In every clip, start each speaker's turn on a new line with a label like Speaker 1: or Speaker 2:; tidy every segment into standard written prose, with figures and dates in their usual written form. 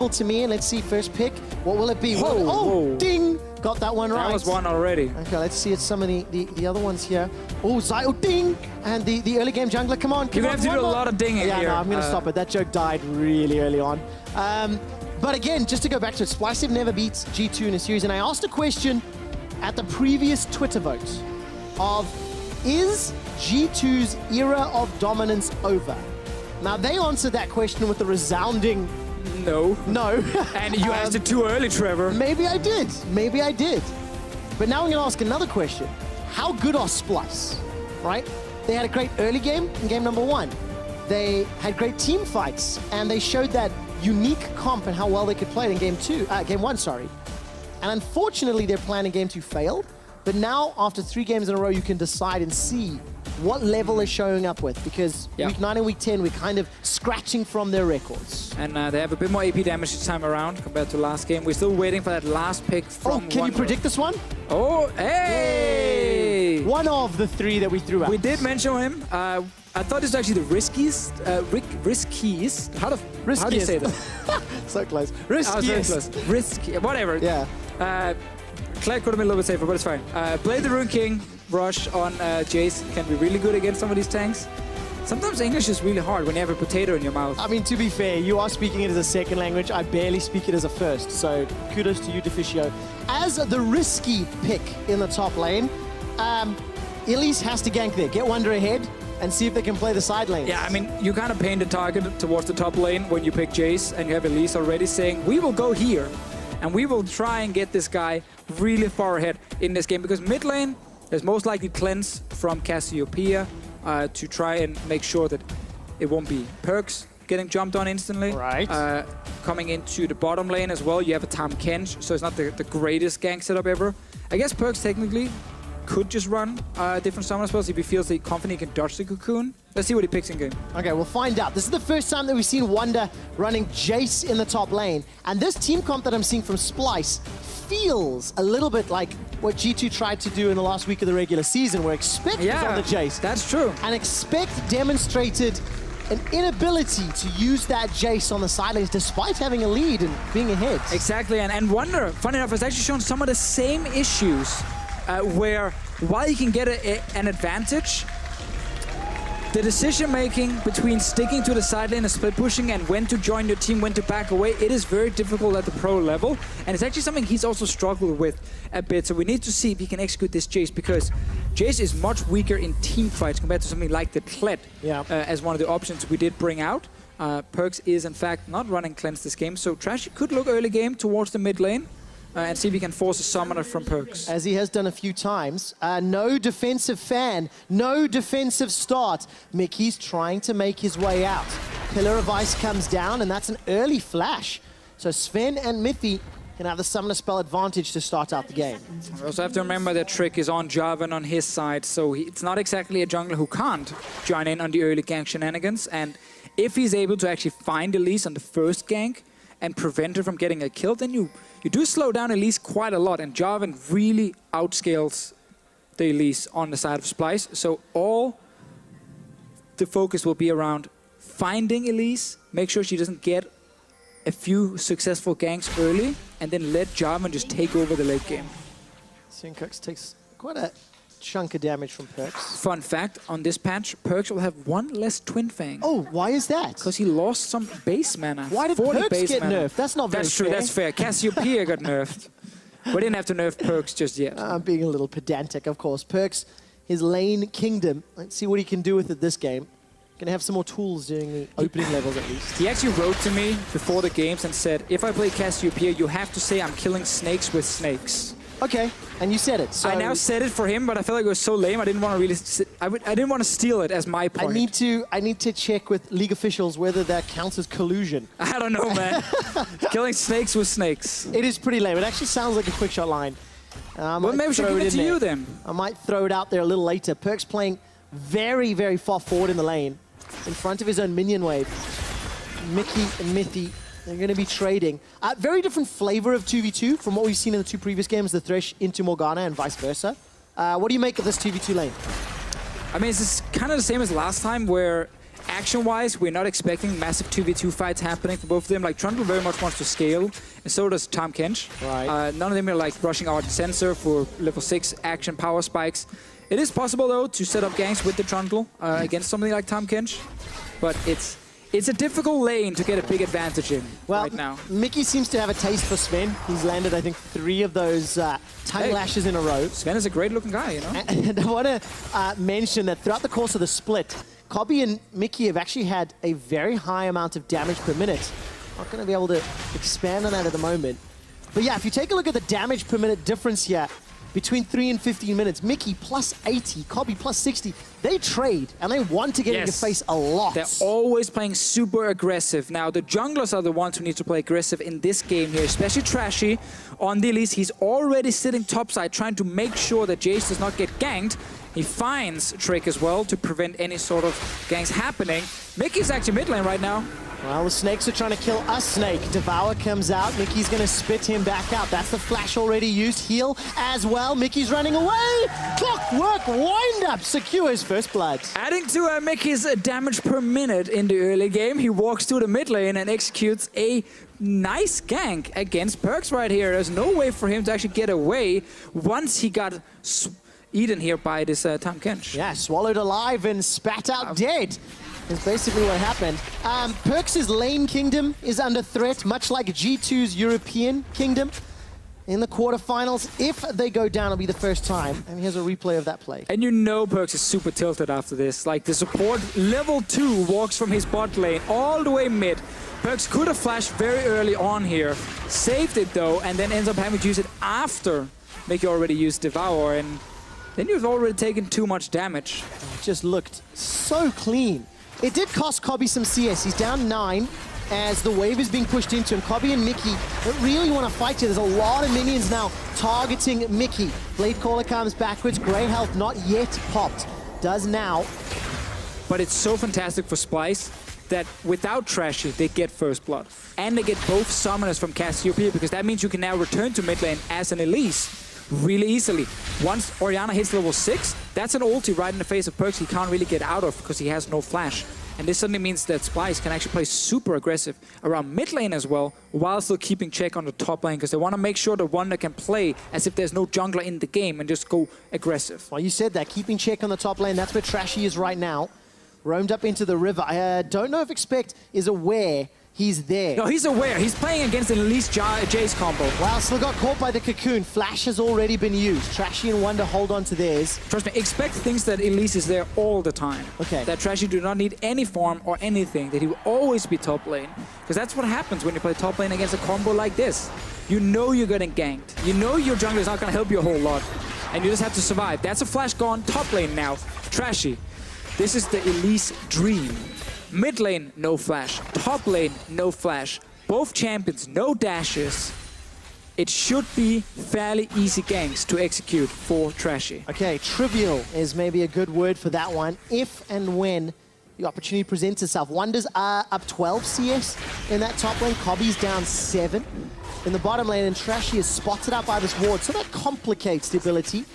Speaker 1: to me, and let's see first pick. What will it be?
Speaker 2: Whoa,
Speaker 1: oh, ding! Got that one right.
Speaker 2: That was one already.
Speaker 1: Okay, let's see some of the other ones here. Oh, Zio, ding! And the early game jungler, come on.
Speaker 2: You're going to have to do a lot of dinging
Speaker 1: here.
Speaker 2: Yeah,
Speaker 1: no, I'm going to stop it. That joke died really early on. But again, just to go back to it, Splyce have never beat G2 in a series, and I asked a question at the previous Twitter vote of, is G2's era of dominance over? Now, they answered that question with a resounding
Speaker 2: no.
Speaker 1: No.
Speaker 2: And you asked it too early, Trevor.
Speaker 1: Maybe I did. Maybe I did. But now I'm going to ask another question. How good are Splyce, right? They had a great early game in game number 1. They had great team fights, and they showed that unique comp and how well they could play it in game 1, sorry. And unfortunately, their plan in game 2 failed. But now, after 3 games in a row, you can decide and see what level they're showing up with, because week 9 and week 10, we're kind of scratching from their records.
Speaker 2: And they have a bit more AP damage this time around compared to last game. We're still waiting for that last pick from
Speaker 1: can you predict this one?
Speaker 2: Oh, hey!
Speaker 1: Yay. One of the 3 that we threw out.
Speaker 2: We did mention him. I thought this was actually the riskiest. Riskiest? How do you say that?
Speaker 1: So close. Riskiest.
Speaker 2: Close. Risky. Whatever.
Speaker 1: Yeah.
Speaker 2: Claire could have been a little bit safer, but it's fine. Play the Rune King. Rush on Jace can be really good against some of these tanks. Sometimes English is really hard when you have a potato in your mouth.
Speaker 1: I mean, to be fair, you are speaking it as a second language. I barely speak it as a first, so kudos to you, Deficio. As the risky pick in the top lane, Elise has to gank there. Get Wonder ahead and see if they can play the side lanes.
Speaker 2: Yeah, I mean, you kind of paint a target towards the top lane when you pick Jace, and you have Elise already saying, we will go here, and we will try and get this guy really far ahead in this game, because mid lane, there's most likely cleanse from Cassiopeia to try and make sure that it won't be Perks getting jumped on instantly.
Speaker 1: Right.
Speaker 2: Coming into the bottom lane as well, you have a Tam Kench, so it's not the greatest gank setup ever. I guess Perks technically could just run different summon spells if he feels confident he can dodge the cocoon. Let's see what he picks in game. Okay,
Speaker 1: we'll find out. This is the first time that we've seen Wonder running Jace in the top lane. And this team comp that I'm seeing from Splyce feels a little bit like what G2 tried to do in the last week of the regular season, where Expect was on the Jace.
Speaker 2: That's true.
Speaker 1: And Expect demonstrated an inability to use that Jace on the side lanes despite having a lead and being ahead.
Speaker 2: Exactly, and Wonder, funny enough, has actually shown some of the same issues where while you can get an advantage, the decision-making between sticking to the side lane and split pushing and when to join your team, when to back away, it is very difficult at the pro level. And it's actually something he's also struggled with a bit. So we need to see if he can execute this Jace, because Jace is much weaker in team fights compared to something like the Kled as one of the options we did bring out. Perks is, in fact, not running Cleanse this game. So Trashy could look early game towards the mid lane. And see if he can force a summoner from Perks.
Speaker 1: As he has done a few times. No defensive fan, no defensive start. Mickey's trying to make his way out. Pillar of Ice comes down, and that's an early flash. So Sven and Mithy can have the summoner spell advantage to start out the game.
Speaker 2: We also have to remember that Trick is on Jarvan on his side, so it's not exactly a jungler who can't join in on the early gank shenanigans. And if he's able to actually find Elise on the first gank and prevent her from getting a kill, then you do slow down Elise quite a lot, and Jarvan really outscales the Elise on the side of Splyce. So all the focus will be around finding Elise, make sure she doesn't get a few successful ganks early, and then let Jarvan just take over the late game.
Speaker 1: Syncux takes quite a chunk of damage from Perks.
Speaker 2: Fun fact, on this patch, Perks will have 1 less Twin Fang.
Speaker 1: Oh, why is that?
Speaker 2: Because he lost some base mana.
Speaker 1: Why did Perks get nerfed? That's not very fair.
Speaker 2: That's fair. Cassiopeia got nerfed. We didn't have to nerf Perks just yet.
Speaker 1: I'm being a little pedantic, of course. Perks, his lane kingdom. Let's see what he can do with it this game. Gonna have some more tools during the opening levels at least.
Speaker 2: He actually wrote to me before the games and said, if I play Cassiopeia, you have to say I'm killing snakes with snakes.
Speaker 1: Okay, and you said it. So
Speaker 2: I now said it for him, but I felt like it was so lame. I didn't want to really. I didn't want to steal it as my point.
Speaker 1: I need to check with league officials whether that counts as collusion.
Speaker 2: I don't know, man. Killing snakes with snakes.
Speaker 1: It is pretty lame. It actually sounds like a quick shot line.
Speaker 2: Well, maybe we should give it to you then.
Speaker 1: I might throw it out there a little later. Perks playing very, very far forward in the lane, in front of his own minion wave. Mickey and Mithy, they're going to be trading. Very different flavor of 2v2 from what we've seen in the 2 previous games, the Thresh into Morgana and vice versa. What do you make of this 2v2 lane?
Speaker 2: I mean, it's kind of the same as last time, where action-wise, we're not expecting massive 2v2 fights happening for both of them. Like, Trundle very much wants to scale, and so does Tahm Kench.
Speaker 1: Right.
Speaker 2: None of them are, like, rushing out the sensor for level 6 action power spikes. It is possible, though, to set up ganks with the Trundle against something like Tahm Kench, but it's a difficult lane to get a big advantage in right now.
Speaker 1: Mickey seems to have a taste for Sven. He's landed, I think, 3 of those tongue lashes in a row.
Speaker 2: Sven is a great-looking guy, you know?
Speaker 1: And I want to mention that throughout the course of the split, Cobby and Mickey have actually had a very high amount of damage per minute. Not going to be able to expand on that at the moment. But yeah, if you take a look at the damage per minute difference here, between 3 and 15 minutes, Mickey plus 80, Cobby plus 60. They trade, and they want to get in your face a lot.
Speaker 2: They're always playing super aggressive. Now, the junglers are the ones who need to play aggressive in this game here, especially Trashy. On the Elise, he's already sitting topside, trying to make sure that Jace does not get ganked. He finds Trick as well to prevent any sort of ganks happening. Mickey's actually mid lane right now.
Speaker 1: Well, the snakes are trying to kill a snake. Devour comes out. Mickey's going to spit him back out. That's the flash already used. Heal as well. Mickey's running away. Clockwork wind up. Secures first blood.
Speaker 2: Adding to Mickey's damage per minute in the early game, he walks to the mid lane and executes a nice gank against Perkz right here. There's no way for him to actually get away once he got eaten here by this Tahm Kench.
Speaker 1: Yeah, swallowed alive and spat out dead. Is basically what happened. Perkz' lane kingdom is under threat, much like G2's European kingdom. In the quarterfinals, if they go down, it'll be the first time. And here's a replay of that play.
Speaker 2: And you know Perkz is super tilted after this. Like, the support level 2 walks from his bot lane all the way mid. Perkz could have flashed very early on here, saved it though, and then ends up having to use it after Mickey already used Devour, and then you've already taken too much damage.
Speaker 1: It just looked so clean. It did cost Cobby some CS. He's down 9 as the wave is being pushed into him. Cobby and Mickey don't really want to fight here. There's a lot of minions now targeting Mickey. Blade Caller comes backwards. Grey health not yet popped. Does now.
Speaker 2: But it's so fantastic for Splyce that without Trashy, they get first blood. And they get both summoners from Cassiopeia, because that means you can now return to mid lane as an Elise really easily. Once Orianna hits level 6, that's an ulti right in the face of Perkz he can't really get out of because he has no flash. And this suddenly means that Splyce can actually play super aggressive around mid lane as well, while still keeping check on the top lane, because they want to make sure that Wonder can play as if there's no jungler in the game and just go aggressive.
Speaker 1: Well, you said that, keeping check on the top lane. That's where Trashy is right now. Roamed up into the river. I don't know if Expect is aware he's there.
Speaker 2: No, he's aware. He's playing against an Elise Jace combo.
Speaker 1: Wow, still got caught by the cocoon. Flash has already been used. Trashy and Wonder hold on to theirs.
Speaker 2: Trust me, Expect thinks that Elise is there all the time.
Speaker 1: Okay.
Speaker 2: That Trashy do not need any farm or anything, that he will always be top lane. Because that's what happens when you play top lane against a combo like this. You know you're getting ganked. You know your jungler is not going to help you a whole lot. And you just have to survive. That's a flash gone. Top lane now. Trashy. This is the Elise dream. Mid lane, no flash. Top lane, no flash. Both champions, no dashes. It should be fairly easy ganks to execute for Trashy.
Speaker 1: Okay, trivial is maybe a good word for that one. If and when the opportunity presents itself. Wonders are up 12 CS in that top lane. Cobby's down 7 in the bottom lane, and Trashy is spotted up by this ward. So that complicates the ability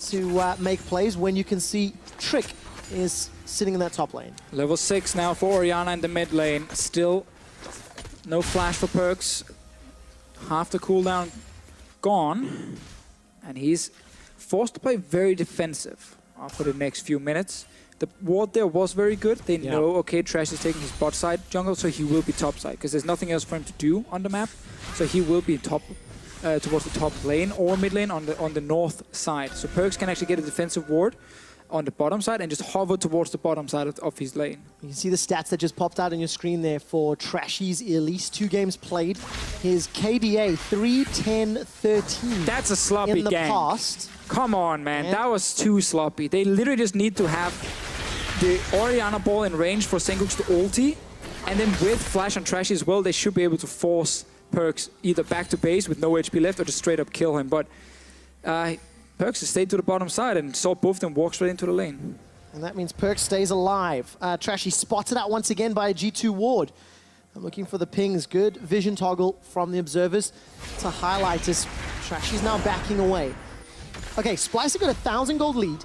Speaker 1: to make plays when you can see Trick is sitting in that top lane.
Speaker 2: Level 6 now for Orianna in the mid lane. Still no flash for Perkz. Half the cooldown gone. And he's forced to play very defensive for the next few minutes. The ward there was very good. They know, okay, Trash is taking his bot side jungle, so he will be top side, because there's nothing else for him to do on the map. So he will be top towards the top lane or mid lane on the north side. So Perkz can actually get a defensive ward on the bottom side and just hover towards the bottom side of his lane.
Speaker 1: You can see the stats that just popped out on your screen there for Trashy's Elise. 2 games played. His KDA, 3-10-13.
Speaker 2: That's a sloppy
Speaker 1: in the
Speaker 2: game.
Speaker 1: past.
Speaker 2: Come on, man. That was too sloppy. They literally just need to have the Orianna ball in range for Senkuk's to ulti, and then with flash on Trashy as well, they should be able to force Perkz either back to base with no HP left or just straight up kill him. But Perkz stayed to the bottom side and saw both of them walk straight into the lane.
Speaker 1: And that means Perkz stays alive. Trashy spotted out once again by a G2 ward. I'm looking for the pings. Good vision toggle from the observers to highlight as Trashy's now backing away. Okay, Splyce have got a 1,000 gold lead.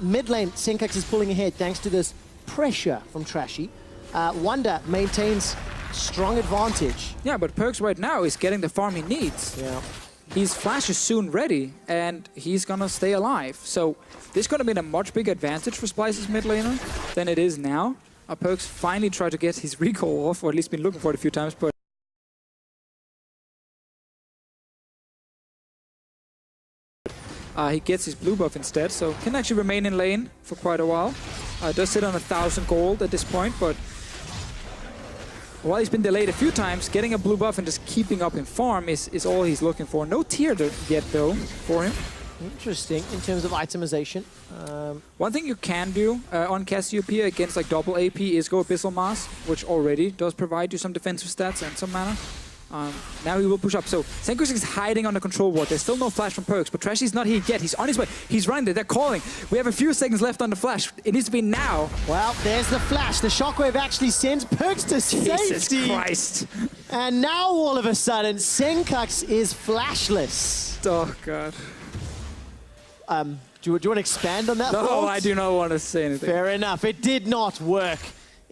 Speaker 1: Mid lane, Senkux is pulling ahead thanks to this pressure from Trashy. Wonder maintains strong advantage.
Speaker 2: Yeah, but Perkz right now is getting the farm he needs.
Speaker 1: Yeah.
Speaker 2: His flash is soon ready, and he's gonna stay alive. So this is gonna be a much bigger advantage for Splyce's mid laner than it is now. Perkz finally tried to get his recall off, or at least been looking for it a few times, but he gets his blue buff instead, so can actually remain in lane for quite a while. Does sit on 1,000 gold at this point, but while he's been delayed a few times, getting a blue buff and just keeping up in farm is all he's looking for. No tier yet, though, for him.
Speaker 1: Interesting in terms of itemization.
Speaker 2: One thing you can do on Cassiopeia against like double AP is go Abyssal Mass, which already does provide you some defensive stats and some mana. Now he will push up. So Senkus is hiding on the control ward. There's still no flash from Perkz, but Trashy's not here yet. He's on his way. He's running there. They're calling. We have a few seconds left on the flash. It needs to be now.
Speaker 1: Well, there's the flash. The shockwave actually sends Perkz to safety.
Speaker 2: Jesus Christ.
Speaker 1: And now all of a sudden, Senkus is flashless.
Speaker 2: Oh, God.
Speaker 1: Do you want to expand on that?
Speaker 2: No,
Speaker 1: thought?
Speaker 2: I do not want to say anything.
Speaker 1: Fair enough. It did not work.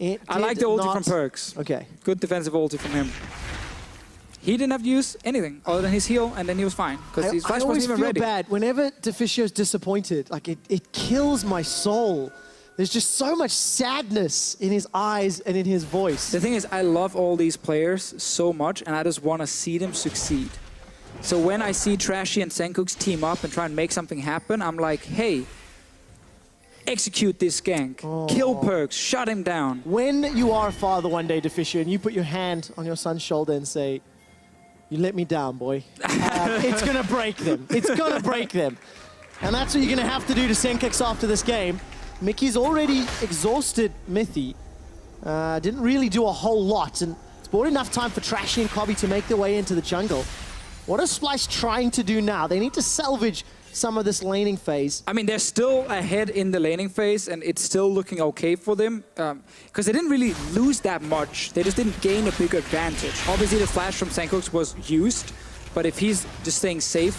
Speaker 2: I like the ulti from Perkz.
Speaker 1: Okay.
Speaker 2: Good defensive ulti from him. He didn't have to use anything other than his heal, and then he was fine, because his flash wasn't even ready.
Speaker 1: I always feel bad. Whenever Deficio's disappointed, like it kills my soul. There's just so much sadness in his eyes and in his voice.
Speaker 2: The thing is, I love all these players so much, and I just want to see them succeed. So when I see Trashy and Senkuks team up and try and make something happen, I'm like, hey, execute this gank. Kill Perkz, shut him down.
Speaker 1: When you are a father one day, Deficio, and you put your hand on your son's shoulder and say, you let me down, boy. It's going to break them. It's going to break them. And that's what you're going to have to do to Senkuks after this game. Mickey's already exhausted Mithy. Didn't really do a whole lot. And it's bought enough time for Trashy and Cobby to make their way into the jungle. What is Splyce trying to do now? They need to salvage some of this laning phase.
Speaker 2: I mean, they're still ahead in the laning phase, and it's still looking okay for them. Because they didn't really lose that much. They just didn't gain a big advantage. Obviously, the flash from Senkuks was used, but if he's just staying safe,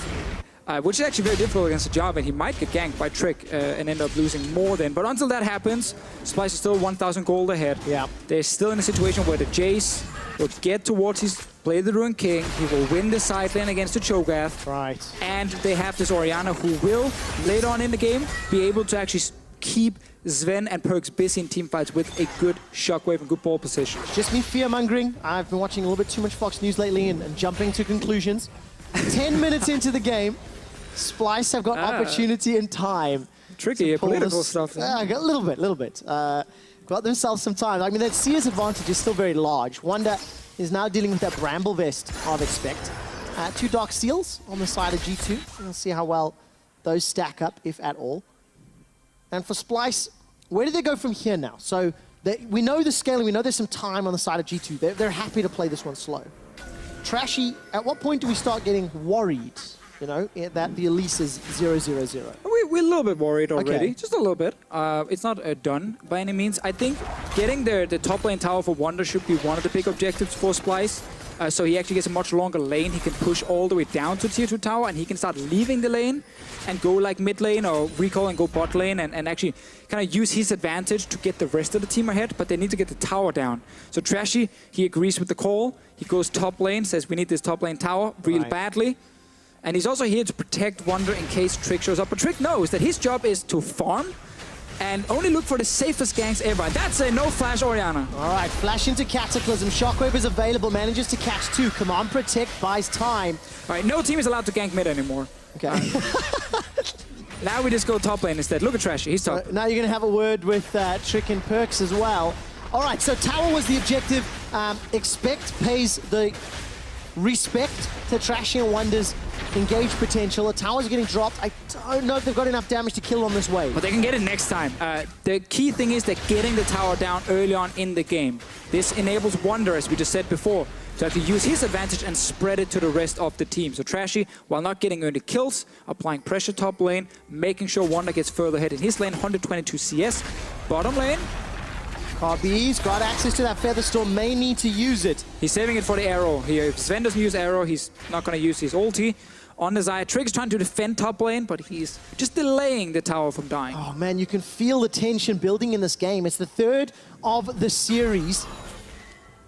Speaker 2: which is actually very difficult against a Java, and he might get ganked by Trick and end up losing more then. But until that happens, Splyce is still 1,000 gold ahead.
Speaker 1: Yeah.
Speaker 2: They're still in a situation where the Jace will get towards his play the Ruined King. He will win the side lane against the Cho'Gath.
Speaker 1: Right.
Speaker 2: And they have this Orianna who will, later on in the game, be able to actually keep Sven and Perkz busy in teamfights with a good shockwave and good ball position.
Speaker 1: Just me fear-mongering. I've been watching a little bit too much Fox News lately and jumping to conclusions. 10 minutes into the game, Splyce have got opportunity and time.
Speaker 2: Tricky, political stuff.
Speaker 1: A little bit. Got themselves some time. I mean, that CS advantage is still very large. Wonder is now dealing with that Bramble Vest of Expect. 2 Dark Seals on the side of G2. We'll see how well those stack up, if at all. And for Splyce, where do they go from here now? So we know the scaling, we know there's some time on the side of G2. They're happy to play this one slow. Trashy, at what point do we start getting worried, you know, that the Elise is 0-0-0?
Speaker 2: We're a little bit worried already,
Speaker 1: okay.
Speaker 2: Just a little bit. It's not done by any means. I think getting the top lane tower for Wonder should be one of the big objectives for Splyce. So he actually gets a much longer lane. He can push all the way down to tier 2 tower, and he can start leaving the lane and go like mid lane or recall and go bot lane and actually kind of use his advantage to get the rest of the team ahead, but they need to get the tower down. So Trashy, he agrees with the call. He goes top lane, says we need this top lane tower real badly. And he's also here to protect Wonder in case Trick shows up. But Trick knows that his job is to farm and only look for the safest ganks ever. And that's a no-flash Orianna.
Speaker 1: All right, flash into Cataclysm. Shockwave is available, manages to catch 2. Command Protect buys time.
Speaker 2: All right, no team is allowed to gank mid anymore.
Speaker 1: Okay.
Speaker 2: Now we just go top lane instead. Look at Trashy, he's top.
Speaker 1: Now you're going to have a word with Trick and Perkz as well. All right, so tower was the objective. Expect pays the respect to Trashy and Wonder's engaged potential. The tower's getting dropped. I don't know if they've got enough damage to kill on this wave.
Speaker 2: But they can get it next time. The key thing is they're getting the tower down early on in the game. This enables Wonder, as we just said before, to actually use his advantage and spread it to the rest of the team. So Trashy, while not getting early kills, applying pressure top lane, making sure Wonder gets further ahead in his lane, 122 CS. Bottom lane,
Speaker 1: Cobby's got access to that Featherstorm, may need to use it.
Speaker 2: he's saving it for the arrow here. If Sven doesn't use arrow, he's not going to use his ulti. on Desire. Trick is trying to defend top lane, but he's just delaying the tower from dying.
Speaker 1: Oh man, you can feel the tension building in this game. It's the third of the series.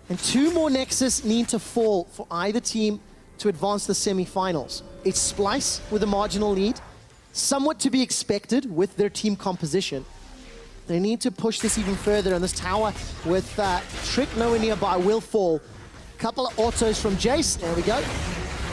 Speaker 1: And 2 more Nexus need to fall for either team to advance the semi-finals. It's Splyce with a marginal lead, somewhat to be expected with their team composition. They need to push this even further, and this tower with Trick nowhere nearby will fall. Couple of autos from Jace, there we go.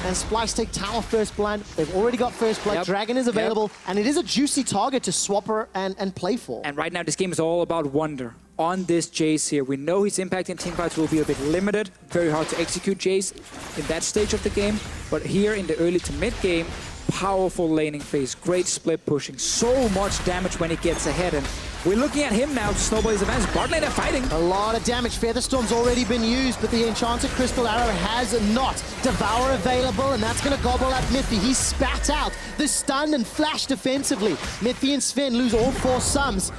Speaker 1: And Splyce take tower first blood. They've already got first blood. Dragon is available, and it is a juicy target to swap her and play for.
Speaker 2: And right now, this game is all about Wonder. On this Jace here, we know his impact in teamfights will be a bit limited. Very hard to execute Jace in that stage of the game. But here in the early to mid game, powerful laning phase, great split pushing, so much damage when he gets ahead. And we're looking at him now to snowball his advantage. Bot lane are fighting.
Speaker 1: A lot of damage. Featherstorm's already been used, but the Enchanted Crystal Arrow has not. Devour available, and that's going to gobble up Mithy. He spat out the stun and flash defensively. Mithy and Sven lose all 4 sums.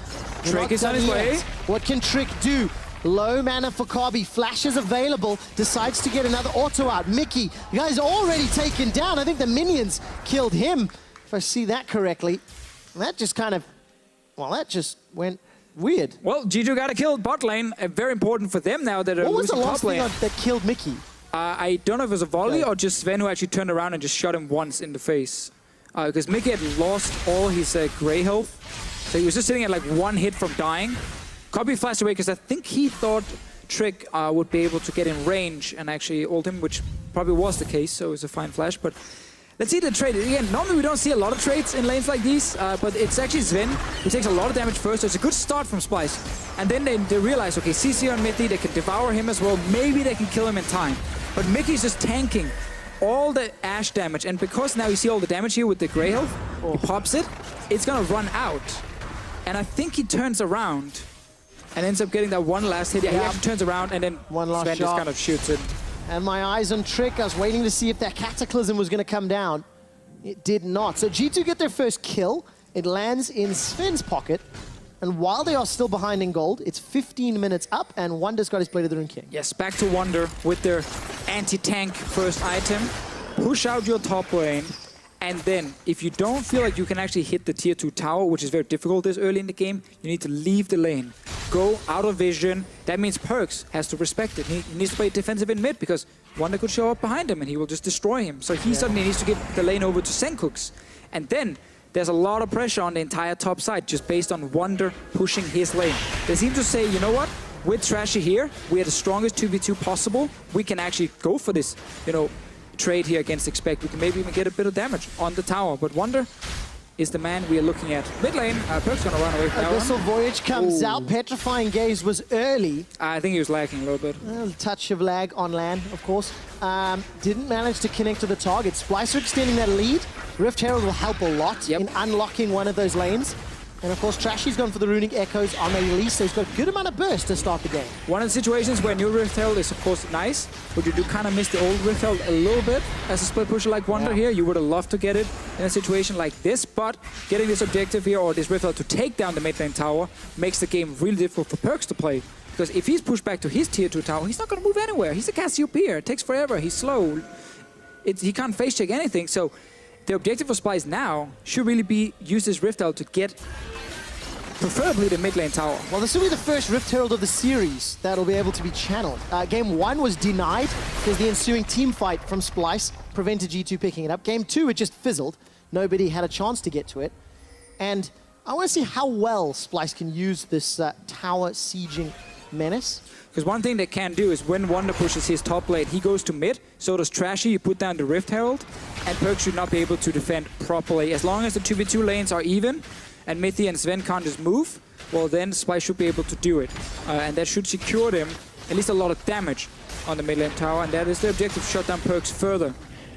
Speaker 2: Trick is on his way.
Speaker 1: What can Trick do? Low mana for Kabi. Flash is available. Decides to get another auto out. Mickey, you guys already taken down. I think the minions killed him, if I see that correctly. And that just kind of, well, that just went weird.
Speaker 2: Well, G2 got a kill bot lane. Very important for them now that they're
Speaker 1: What was the
Speaker 2: losing
Speaker 1: last
Speaker 2: top lane.
Speaker 1: thing that killed Mickey?
Speaker 2: I don't know if it was a volley or just Sven who actually turned around and just shot him once in the face. Because Mickey had lost all his grey health. So he was just sitting at like 1 hit from dying. Copy flashed away because I think he thought Trick would be able to get in range and actually ult him, which probably was the case, so it was a fine flash. But let's see the trade. Again, normally we don't see a lot of trades in lanes like these, but it's actually Sven who takes a lot of damage first, so it's a good start from Splyce. And then they realize, okay, CC on Mithy, they can devour him as well, maybe they can kill him in time. But Mickey's just tanking all the Ashe damage, and because now you see all the damage here with the grey health, he pops it, it's gonna run out. And I think he turns around and ends up getting that one last hit. Yeah, he actually turns around and then
Speaker 1: one last
Speaker 2: Sven
Speaker 1: shot.
Speaker 2: just kind of shoots it.
Speaker 1: And my eyes on Trick. I was waiting to see if that Cataclysm was going to come down. It did not. So G2 get their first kill. It lands in Sven's pocket. And while they are still behind in gold, it's 15 minutes up, and Wonder's got his Blade of the Rune King.
Speaker 2: Yes, back to Wonder with their anti-tank first item. Push out your top lane. And then, if you don't feel like you can actually hit the tier 2 tower, which is very difficult this early in the game, you need to leave the lane. Go out of vision. That means Perkz has to respect it. He needs to play defensive in mid because Wonder could show up behind him and he will just destroy him. So he suddenly needs to give the lane over to Senkooks. And then, there's a lot of pressure on the entire top side just based on Wonder pushing his lane. They seem to say, you know what? With Trashy here, we are the strongest 2v2 possible. We can actually go for this, trade here against Expect. We can maybe even get a bit of damage on the tower, but Wonder is the man we are looking at. Mid lane, Perkz gonna run away from that
Speaker 1: Abyssal
Speaker 2: one.
Speaker 1: Voyage comes out. Petrifying Gaze was early.
Speaker 2: I think he was lagging a little bit.
Speaker 1: A touch of lag on land, of course. Didn't manage to connect to the target. Splyce are extending that lead. Rift Herald will help a lot in unlocking one of those lanes. And of course, Trashy's gone for the Runic Echoes on a release, so he's got a good amount of burst to start the game.
Speaker 2: One of the situations where new Rift Herald is of course nice, but you do kind of miss the old Rift Herald a little bit. As a split pusher like Wonder here, you would have loved to get it in a situation like this, but getting this objective here, or this Rift Herald to take down the mid lane tower, makes the game really difficult for Perkz to play. Because if he's pushed back to his tier 2 tower, he's not going to move anywhere. He's a Cassiopeia. It takes forever. He's slow. He can't face check anything. So the objective for Splyce now should really be use this Rift Herald to get preferably the mid lane tower.
Speaker 1: Well, this will be the first Rift Herald of the series that'll be able to be channeled. Game 1 was denied because the ensuing team fight from Splyce prevented G2 picking it up. Game 2, it just fizzled. Nobody had a chance to get to it. And I want to see how well Splyce can use this tower sieging menace.
Speaker 2: Because one thing they can do is when Wonder pushes his top lane, he goes to mid, so does Trashy, you put down the Rift Herald, and Perkz should not be able to defend properly. As long as the 2v2 lanes are even, and Mithy and Sven can't just move, well then Splyce should be able to do it. And that should secure them at least a lot of damage on the mid lane tower, and that is the objective, shut down Perkz further.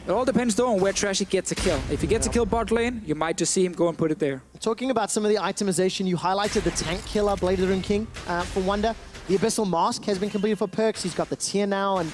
Speaker 2: It all depends though on where Trashy gets a kill. If he gets a kill bot lane, you might just see him go and put it there.
Speaker 1: Talking about some of the itemization, you highlighted the tank killer, Blade of the Rune King, for Wonder. The Abyssal Mask has been completed for Perkz. He's got the Tier now and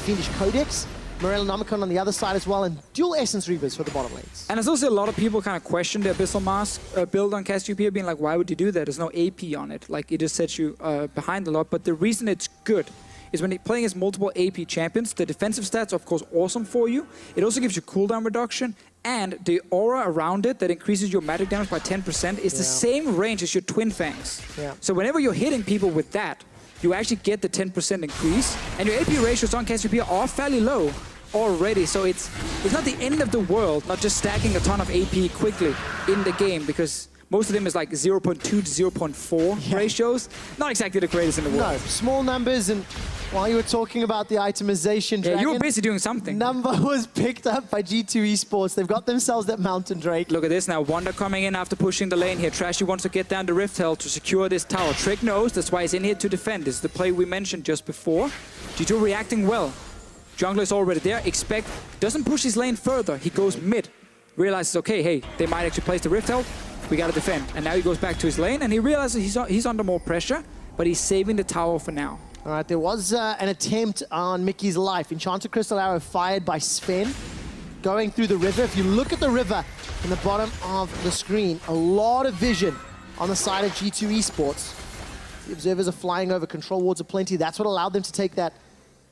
Speaker 1: Fiendish Codex. Morellonomicon on the other side as well, and dual Essence Reavers for the bottom lanes.
Speaker 2: And there's also a lot of people kind of question the Abyssal Mask build on Cassiopeia, being like, why would you do that? There's no AP on it. Like, it just sets you behind a lot. But the reason it's good is when you're playing as multiple AP champions, the defensive stats are of course awesome for you. It also gives you cooldown reduction, and the aura around it that increases your magic damage by 10% is the same range as your Twin Fangs.
Speaker 1: Yeah.
Speaker 2: So whenever you're hitting people with that, you actually get the 10% increase, and your AP ratios on Cassiopeia are fairly low already, so it's not the end of the world, not just stacking a ton of AP quickly in the game, because most of them is like 0.2 to 0.4 ratios. Not exactly the greatest in the world.
Speaker 1: No, small numbers, and while you were talking about the itemization,
Speaker 2: Yeah, you were busy doing something.
Speaker 1: Number was picked up by G2 Esports. They've got themselves that Mountain Drake.
Speaker 2: Look at this now. Wonder coming in after pushing the lane here. Trashy wants to get down the Rift Hell to secure this tower. Trick knows, that's why he's in here to defend. This is the play we mentioned just before. G2 reacting well. Jungler is already there. Expect, doesn't push his lane further. He goes mid. Realizes, okay, hey, they might actually place the Rift Hell. We gotta defend. And now he goes back to his lane, and he realizes he's under more pressure, but he's saving the tower for now.
Speaker 1: All right, there was an attempt on Mickey's life. Enchanted Crystal Arrow fired by Sven, going through the river. If you look at the river in the bottom of the screen, a lot of vision on the side of G2 Esports. The observers are flying over, control wards are plenty. That's what allowed them to take that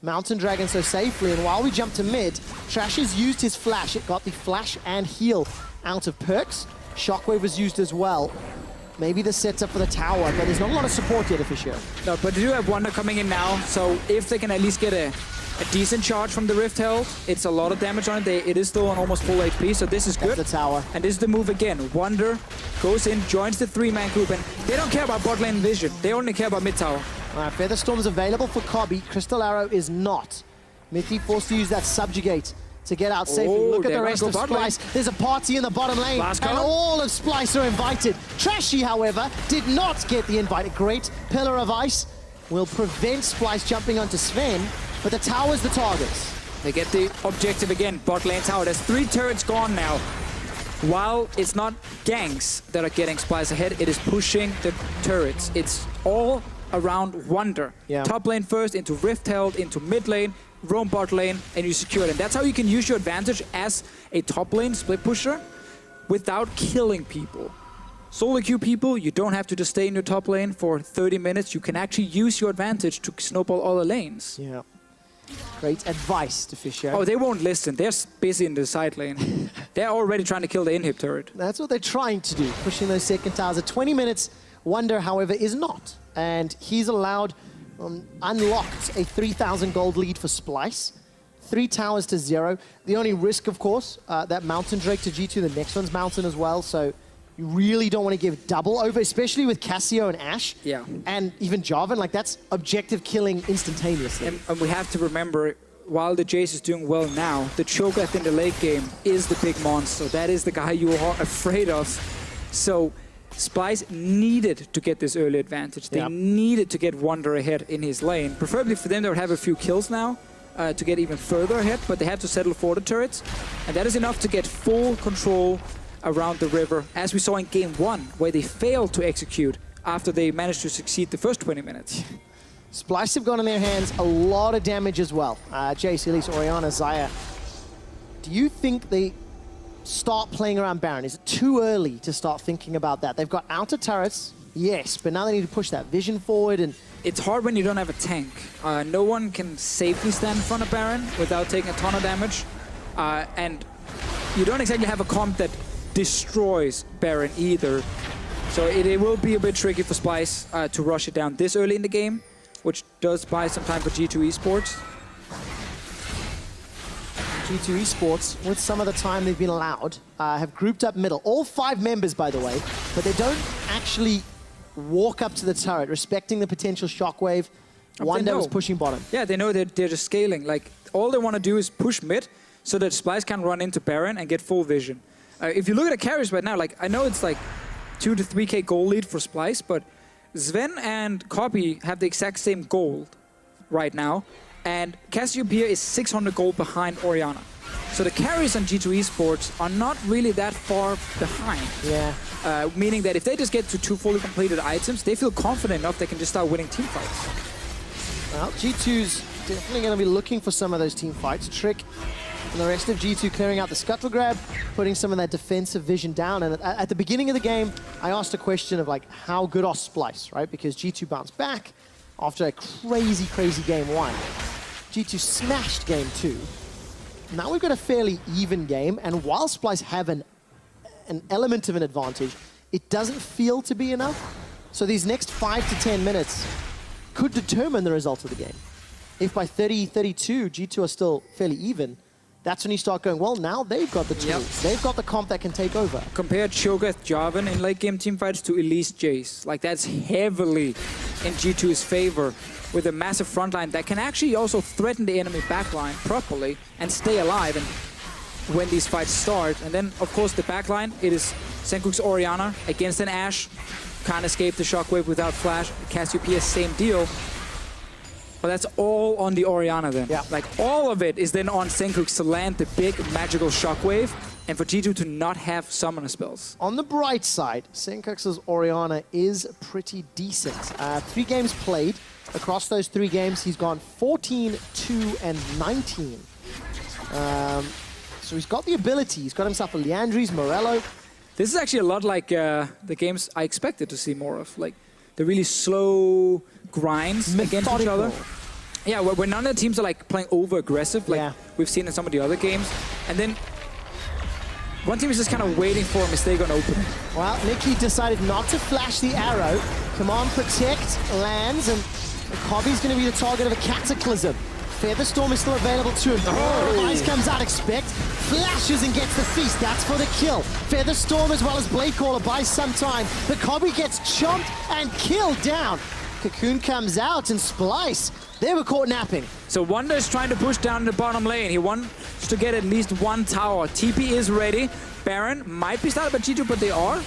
Speaker 1: Mountain Dragon so safely. And while we jump to mid, Trash has used his flash. It got the flash and heal out of perks. Shockwave was used as well. Maybe the sets up for the tower, but there's not a lot of support yet, Officio.
Speaker 2: No, but they do have Wonder coming in now, so if they can at least get a decent charge from the Rift Hell, it's a lot of damage on it. It is still on almost full HP, so this is good.
Speaker 1: That's the tower.
Speaker 2: And this is the move again. Wonder goes in, joins the three-man group, and they don't care about bot lane vision. They only care about mid tower.
Speaker 1: All right, Featherstorm's available for Cobby. Crystal Arrow is not. Mithy forced to use that Subjugate to get out safely. Look at the rest of Splyce. There's a party in the bottom lane, and all of Splyce are invited. Trashy, however, did not get the invite. A great Pillar of Ice will prevent Splyce jumping onto Sven, but the tower's the target.
Speaker 2: They get the objective again, bot lane tower. There's 3 turrets gone now. While it's not ganks that are getting Splyce ahead, it is pushing the turrets. It's all around Wonder.
Speaker 1: Yeah.
Speaker 2: Top lane first, into Rift Held, into mid lane, roam bot lane, and you secure it. And that's how you can use your advantage as a top lane split pusher without killing people. Solo queue people, you don't have to just stay in your top lane for 30 minutes. You can actually use your advantage to snowball all the lanes.
Speaker 1: Yeah. Great advice to Fisher.
Speaker 2: Oh, they won't listen. They're busy in the side lane. They're already trying to kill the inhib turret.
Speaker 1: That's what they're trying to do, pushing those second towers. At 20 minutes, Wonder, however, is not. And he's allowed, unlocked a 3,000 gold lead for Splyce. 3 towers to 0. The only risk, of course, that Mountain Drake to G2, the next one's Mountain as well, so you really don't want to give double over, especially with Cassio and Ashe.
Speaker 2: Yeah.
Speaker 1: And even Jarvan, like that's objective killing instantaneously.
Speaker 2: And we have to remember, while the Jace is doing well now, the Cho'Gath in the late game is the big monster. That is the guy you are afraid of. So Splyce needed to get this early advantage. They needed to get Wonder ahead in his lane. Preferably for them, they would have a few kills now to get even further ahead, but they had to settle for the turrets. And that is enough to get full control around the river, as we saw in game 1, where they failed to execute after they managed to succeed the first 20 minutes.
Speaker 1: Splyce have got in their hands a lot of damage as well. Jace, Elise, Orianna, Xayah. Do you think they start playing around Baron? Is it too early to start thinking about that? They've got outer turrets, yes, but now they need to push that vision forward. And
Speaker 2: it's hard when you don't have a tank. No one can safely stand in front of Baron without taking a ton of damage. And you don't exactly have a comp that destroys Baron either. So it will be a bit tricky for Splyce to rush it down this early in the game, which does buy some time for G2 Esports.
Speaker 1: G2 Esports, with some of the time they've been allowed, have grouped up middle. All 5 members, by the way, but they don't actually walk up to the turret, respecting the potential shockwave. Wonder was pushing bottom.
Speaker 2: Yeah, they know that they're just scaling. Like, all they want to do is push mid so that Splyce can run into Baron and get full vision. If you look at the carries right now, like, I know it's like 2 to 3k gold lead for Splyce, but Sven and Copy have the exact same gold right now, and Cassiopeia is 600 gold behind Orianna. So the carries on G2 Esports are not really that far behind.
Speaker 1: Yeah.
Speaker 2: Meaning that if they just get to 2 fully completed items, they feel confident enough they can just start winning team fights.
Speaker 1: Well, G2's definitely going to be looking for some of those team fights. Trick and the rest of G2 clearing out the scuttle grab, putting some of that defensive vision down. And at the beginning of the game, I asked a question of like, how good are Splyce, right? Because G2 bounced back. after a crazy, crazy game 1. G2 smashed game 2. Now we've got a fairly even game, and while Splyce have an element of an advantage, it doesn't feel to be enough. So these next 5 to 10 minutes could determine the result of the game. If by 30-32, G2 are still fairly even, that's when you start going, well, now they've got the tools. They've got the comp that can take over.
Speaker 2: Compare Cho'Gath Jarvan in late game teamfights to Elise Jace. Like, that's heavily in G2's favor with a massive frontline that can actually also threaten the enemy backline properly and stay alive and when these fights start. And then, of course, the backline, it is Senkuk's Orianna against an Ashe. Can't escape the shockwave without flash. Cassiopeia, same deal. But that's all on the Orianna then.
Speaker 1: Yeah.
Speaker 2: Like, all of it is then on Senkuk's to land the big magical shockwave and for G2 to not have summoner spells.
Speaker 1: On the bright side, Senkuk's Orianna is pretty decent. 3 games played. Across those 3 games, he's gone 14, 2, and 19. So he's got the ability. He's got himself a Liandry's, Morello.
Speaker 2: This is actually a lot like the games I expected to see more of. Like, the really slow grinds against each other. Yeah, where none of the teams are like playing over-aggressive, like we've seen in some of the other games. And then one team is just kind of waiting for a mistake on opening.
Speaker 1: Well, Nicky decided not to flash the arrow. Command Protect lands, and Kobe's going to be the target of a Cataclysm. Featherstorm is still available to him. Oh, Ice comes out, expect, flashes and gets the feast. That's for the kill. Featherstorm as well as Bladecaller buys some time, but Kobe gets chomped and killed down. Cocoon comes out, and Splyce, they were caught napping.
Speaker 2: So Wonder is trying to push down the bottom lane. He wants to get at least 1 tower. TP is ready. Baron might be started by G2, but they are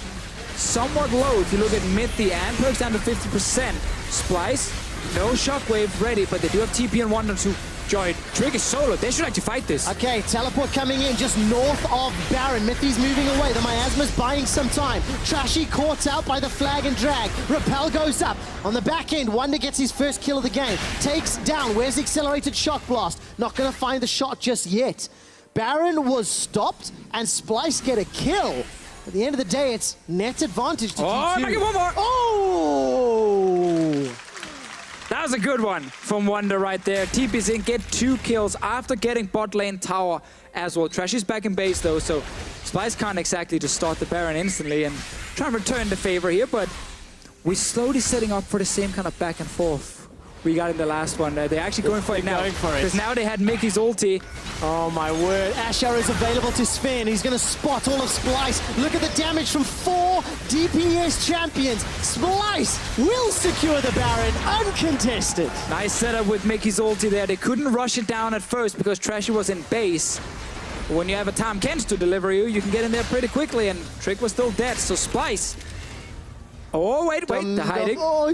Speaker 2: somewhat low. If you look at mid, the Perks down to 50%. Splyce, no shockwave ready, but they do have TP and Wonder to join. Trick is solo. They should actually fight this.
Speaker 1: Okay, teleport coming in just north of Baron. Mithy's moving away. The Miasma's buying some time. Trashy caught out by the flag and drag. Repel goes up. On the back end, Wonder gets his first kill of the game. Takes down. Where's the accelerated shock blast? Not going to find the shot just yet. Baron was stopped, and Splyce get a kill. At the end of the day, it's net advantage to G2.
Speaker 2: Oh, make it one more!
Speaker 1: Oh!
Speaker 2: That was a good one from Wonder right there. TP's in, get 2 kills after getting bot lane tower as well. Trashy's back in base though, so Splyce can't exactly just start the Baron instantly and try and return the favor here, but we're slowly setting up for the same kind of back and forth we got in the last one. They're actually going for it now. Because now they had Mickey's ulti.
Speaker 1: Oh my word. Ashe Arrow is available to Sven. He's going to spot all of Splyce. Look at the damage from 4 DPS champions. Splyce will secure the Baron uncontested.
Speaker 2: Nice setup with Mickey's ulti there. They couldn't rush it down at first because Trashy was in base. But when you have a Tahm Kench to deliver you can get in there pretty quickly, and Trick was still dead. So Splyce. Oh, wait, the hiding. Hiding. Oh, he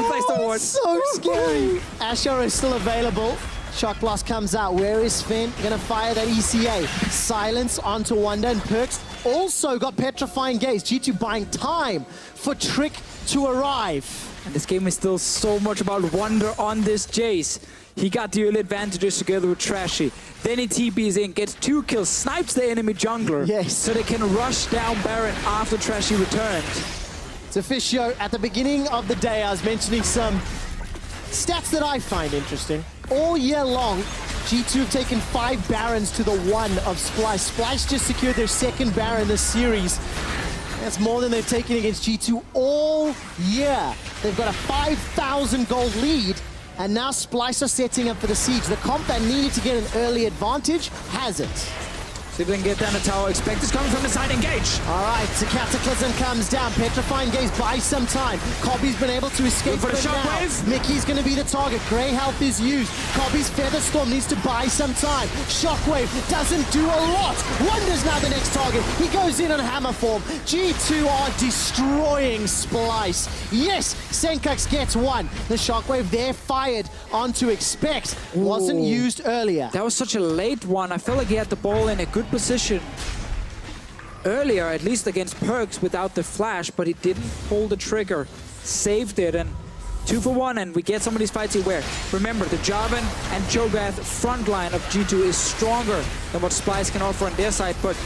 Speaker 2: placed the ward.
Speaker 1: So scary. Ashe Arrow is still available. Shock Blast comes out. Where is Sven? Gonna fire that ECA. Silence onto Wonder, and Perks also got Petrifying Gaze. G2 buying time for Trick to arrive.
Speaker 2: And this game is still so much about Wonder on this Jace. He got the early advantages together with Trashy. Then he TPs in, gets 2 kills, snipes the enemy jungler.
Speaker 1: Yes.
Speaker 2: So they can rush down Baron after Trashy returned.
Speaker 1: So Fishio, at the beginning of the day, I was mentioning some stats that I find interesting. All year long, G2 have taken 5 Barons to the 1 of Splyce. Splyce just secured their 2nd Baron this series. That's more than they've taken against G2 all year. They've got a 5,000 gold lead, and now Splyce are setting up for the siege. The comp that needed to get an early advantage has it.
Speaker 2: See if they can get down the tower. Expect is coming from the side. Engage.
Speaker 1: All right, the Cataclysm comes down. Petrifying Gaze buys some time. Kobe's been able to escape
Speaker 2: for the shockwave.
Speaker 1: Mickey's going to be the target. Grey Health is used. Kobe's Featherstorm needs to buy some time. Shockwave doesn't do a lot. Wonder's now the next target. He goes in on hammer form. G2 are destroying Splyce. Yes, Senkuk's gets 1. The Shockwave there fired onto Expect. Wasn't used earlier.
Speaker 2: That was such a late one. I felt like he had the ball in a good position earlier, at least against Perks without the flash, but he didn't pull the trigger. Saved it, and 2 for 1, and we get some of these fights here where, remember, the Jarvan and Cho'Gath front line of G2 is stronger than what Splyce can offer on their side, but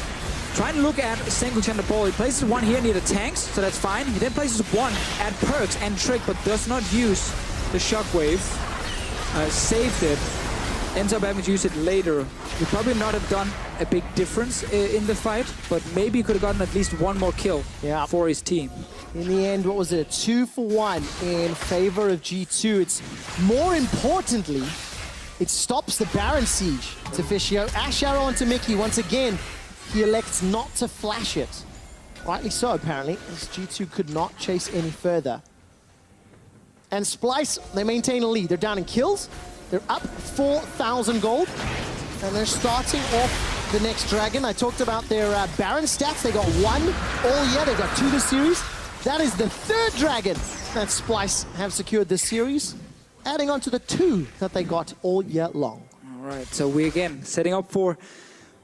Speaker 2: try and look at Senkuk on the ball. He places 1 here near the tanks, so that's fine. He then places 1 at Perks and Trick, but does not use the shockwave, saved it, ends up having to use it later. Would probably not have done a big difference in the fight, but maybe he could have gotten at least one more kill for his team.
Speaker 1: In the end, what was it? A 2-for-1 in favor of G2. It's more importantly, it stops the Baron siege to Fishio. Ash arrow onto Mickey. Once again, he elects not to flash it. Rightly so, apparently, as G2 could not chase any further. And Splyce, they maintain a lead. They're down in kills. They're up 4,000 gold. And they're starting off the next dragon. I talked about their Baron stats. They got 1 all year. They got 2 this series. That is the 3rd dragon that Splyce have secured this series, adding on to the 2 that they got all year long.
Speaker 2: All right, so we again setting up for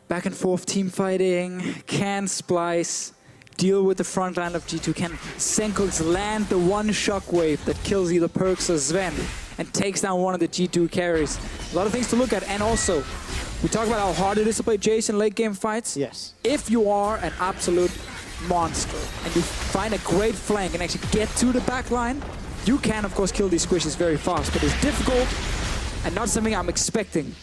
Speaker 2: back and forth team fighting. Can Splyce deal with the front line of G2? Can Senkux land the one shockwave that kills either Perks or Sven and takes down one of the G2 carries? A lot of things to look at, and also we talk about how hard it is to play Jace in late game fights.
Speaker 1: Yes.
Speaker 2: If you are an absolute monster and you find a great flank and actually get to the back line, you can of course kill these squishes very fast, but it's difficult and not something I'm expecting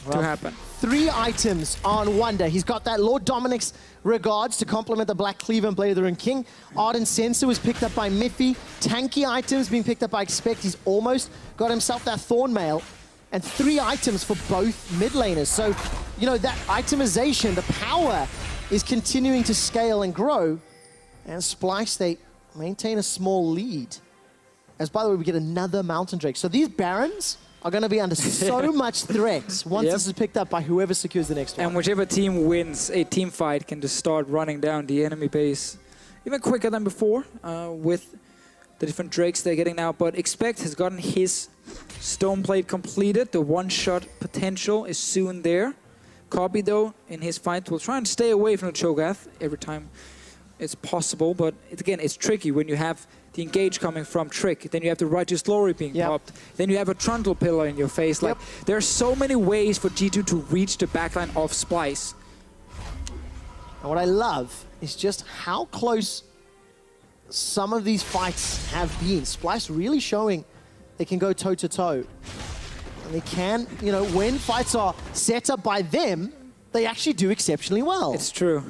Speaker 2: to happen.
Speaker 1: 3 items on Wonder. He's got that Lord Dominic's regards to complement the Black Cleaver and Blade of the Rune King. Ardent Sensor was picked up by Miffy. Tanky items being picked up by Expect. He's almost got himself that Thorn Mail. And 3 items for both mid laners. So, you know, that itemization, the power is continuing to scale and grow. And Splyce, they maintain a small lead. As, by the way, we get another Mountain Drake. So these Barons are going to be under so much threat once this is picked up by whoever secures the next one.
Speaker 2: And whichever team wins a team fight can just start running down the enemy base even quicker than before with the different Drakes they're getting now. But Expect has gotten his Stone Plate completed. The one-shot potential is soon there. Copy, though, in his fight will try and stay away from the Cho'Gath every time it's possible. But again, it's tricky when you have the engage coming from Trick, then you have the Righteous Glory being popped, then you have a Trundle Pillar in your face. Like, there are so many ways for G2 to reach the backline of Splyce.
Speaker 1: And what I love is just how close some of these fights have been. Splyce really showing they can go toe-to-toe. And they can, you know, when fights are set up by them, they actually do exceptionally well.
Speaker 2: It's true.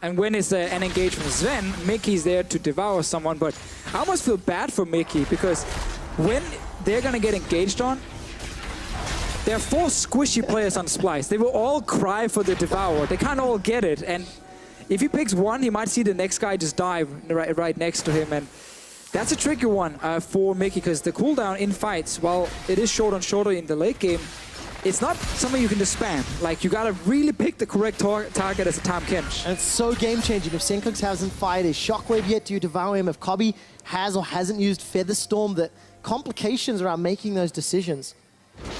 Speaker 2: And when it's an engage from Sven, Mickey's there to devour someone, but I almost feel bad for Mickey because when they're gonna get engaged on, there are 4 squishy players on Splyce. They will all cry for the devour. They can't all get it, and if he picks one, he might see the next guy just dive right next to him, and that's a tricky one for Mickey because the cooldown in fights, while it is short on shorter in the late game, it's not something you can just spam. Like, you gotta really pick the correct target as a Tahm Kench.
Speaker 1: And it's so game-changing. If Senkux hasn't fired his Shockwave yet, do you devour him? If Cobby has or hasn't used Featherstorm, the complications around making those decisions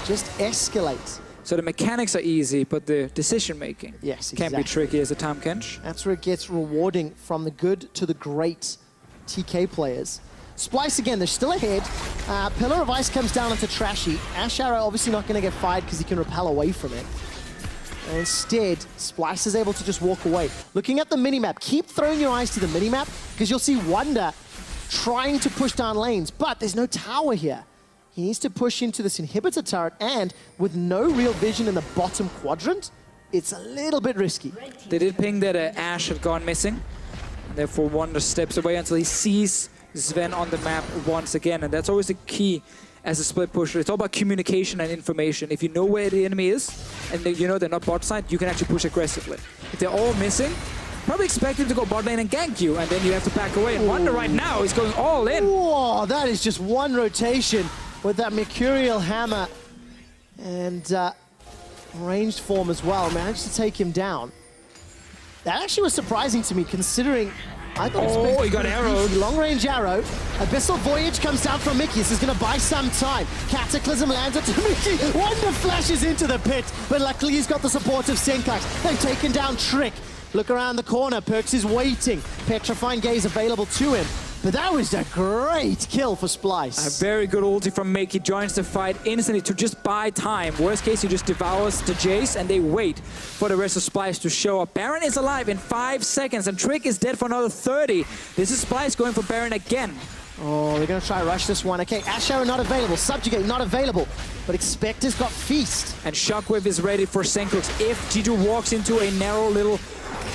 Speaker 1: just escalate.
Speaker 2: So the mechanics are easy, but the decision-making can be tricky as a Tahm Kench.
Speaker 1: That's where it gets rewarding from the good to the great TK players. Splyce again, they're still ahead. Pillar of Ice comes down onto Trashy. Ash Arrow obviously not going to get fired because he can repel away from it. And instead, Splyce is able to just walk away. Looking at the minimap, keep throwing your eyes to the minimap because you'll see Wonder trying to push down lanes, but there's no tower here. He needs to push into this inhibitor turret, and with no real vision in the bottom quadrant, it's a little bit risky.
Speaker 2: They did ping that Ash had gone missing, and therefore Wonder steps away until he sees Sven on the map once again, and that's always the key as a split pusher. It's all about communication and information. If you know where the enemy is, and you know they're not bot side, you can actually push aggressively. If they're all missing, probably expect him to go bot lane and gank you, and then you have to back away. And Wonder right now is going all in.
Speaker 1: Whoa, that is just one rotation with that Mercurial Hammer and ranged form as well. Managed to take him down. That actually was surprising to me, considering I thought
Speaker 2: he got arrowed.
Speaker 1: Long-range arrow. Abyssal Voyage comes down from Mickey. This is going to buy some time. Cataclysm lands onto Mickey. Wonder flashes into the pit, but luckily he's got the support of Senkux. They've taken down Trick. Look around the corner. Perks is waiting. Petrifying Gaze available to him. But that was a great kill for Splyce.
Speaker 2: A very good ulti from Mickey. Joins the fight instantly to just buy time. Worst case, he just devours the Jace, and they wait for the rest of Splyce to show up. Baron is alive in 5 seconds, and Trick is dead for another 30. This is Splyce going for Baron again.
Speaker 1: Oh, they're going to try to rush this one. Okay, Ash Arrow not available. Subjugate not available. But Expector's got Feast.
Speaker 2: And Shockwave is ready for Senkux. If G2 walks into a narrow little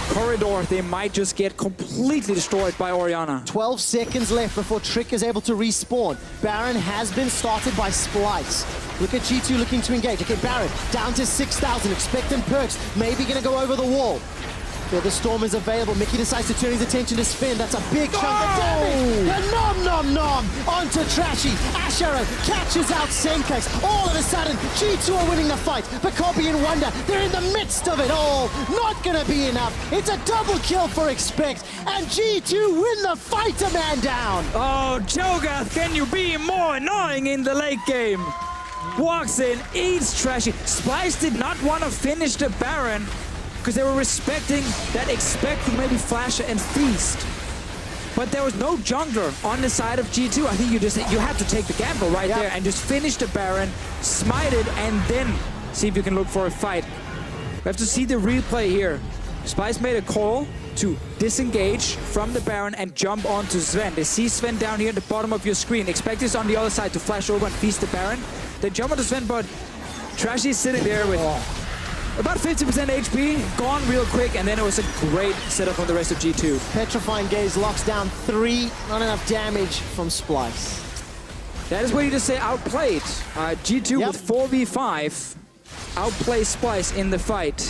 Speaker 2: corridor, they might just get completely destroyed by Orianna.
Speaker 1: 12 seconds left before Trick is able to respawn. Baron has been started by Splyce. Look at G2 looking to engage. Okay, Baron down to 6,000. Expectant Perks maybe going to go over the wall. Yeah, the Storm is available. Mickey decides to turn his attention to Sven. That's a big chunk of damage. And nom onto Trashy. Ash Arrow catches out Senkux. All of a sudden, G2 are winning the fight. But Kobe and Wonder, they're in the midst of it all. Not gonna be enough. It's a double kill for Expect. And G2 win the fight, a man down.
Speaker 2: Oh, Jogath, can you be more annoying in the late game? Walks in, eats Trashy. Splyce did not want to finish the Baron, because they were respecting that Expect maybe Flash and Feast. But there was no jungler on the side of G2. I think you have to take the gamble right there and just finish the Baron, smite it, and then see if you can look for a fight. We have to see the replay here. Splyce made a call to disengage from the Baron and jump onto Sven. They see Sven down here at the bottom of your screen. Expect is on the other side to flash over and feast the Baron. They jump onto Sven, but Trashy is sitting there with about 50% HP, gone real quick, and then it was a great setup from the rest of G2.
Speaker 1: Petrifying Gaze locks down 3, not enough damage from Splyce.
Speaker 2: That is where you just say outplayed. G2 with 4v5 outplays Splyce in the fight.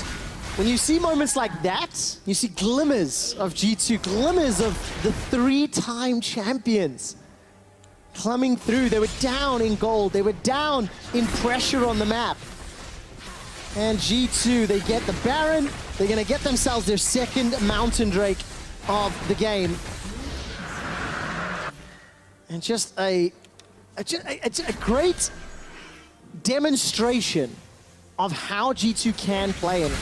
Speaker 1: When you see moments like that, you see glimmers of G2, glimmers of the 3-time champions coming through. They were down in gold, they were down in pressure on the map. And G2, they get the Baron. They're going to get themselves their second Mountain Drake of the game. And just a great demonstration of how G2 can play and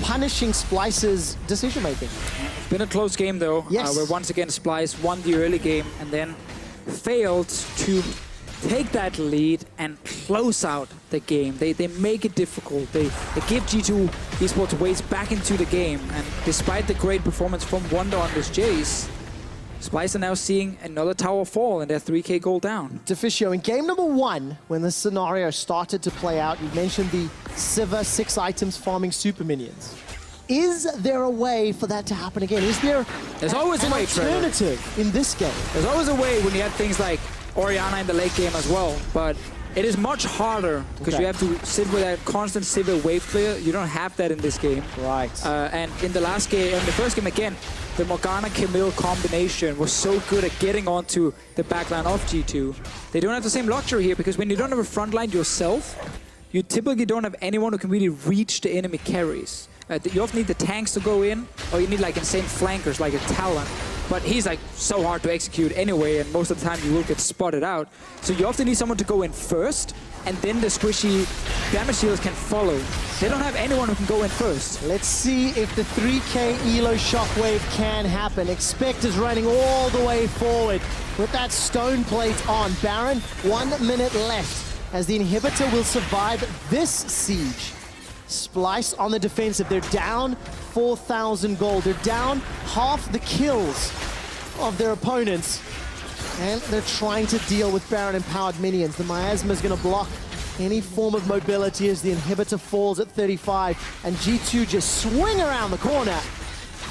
Speaker 1: punishing Splyce's decision-making.
Speaker 2: It's been a close game, though.
Speaker 1: Yes.
Speaker 2: Where once again Splyce won the early game and then failed to take that lead and close out the game. They make it difficult. They give G2 eSports ways back into the game. And despite the great performance from Wonder on this Jace, Splyce are now seeing another tower fall and they're 3k gold down.
Speaker 1: Deficio, in game number 1, when the scenario started to play out, you mentioned the Sivir 6 items farming super minions. Is there a way for that to happen again? Is there
Speaker 2: always a way,
Speaker 1: alternative in this game?
Speaker 2: There's always a way when you have things like Orianna in the late game as well, but it is much harder because you have to sit with that constant Sivir wave clear. You don't have that in this game.
Speaker 1: Right.
Speaker 2: And in the last game, in the first game again, the Morgana-Camille combination was so good at getting onto the backline of G2. They don't have the same luxury here because when you don't have a frontline yourself, you typically don't have anyone who can really reach the enemy carries. You often need the tanks to go in, or you need like insane flankers like a Talon. But he's like so hard to execute anyway, and most of the time you will get spotted out. So you often need someone to go in first, and then the squishy damage dealers can follow. They don't have anyone who can go in first.
Speaker 1: Let's see if the 3k Elo Shockwave can happen. Expect is running all the way forward with that stone plate on. Baron, 1 minute left as the inhibitor will survive this siege. Splyce on the defensive. They're down 4,000 gold. They're down half the kills of their opponents. And they're trying to deal with Baron-empowered minions. The Miasma is going to block any form of mobility as the inhibitor falls at 35. And G2 just swing around the corner.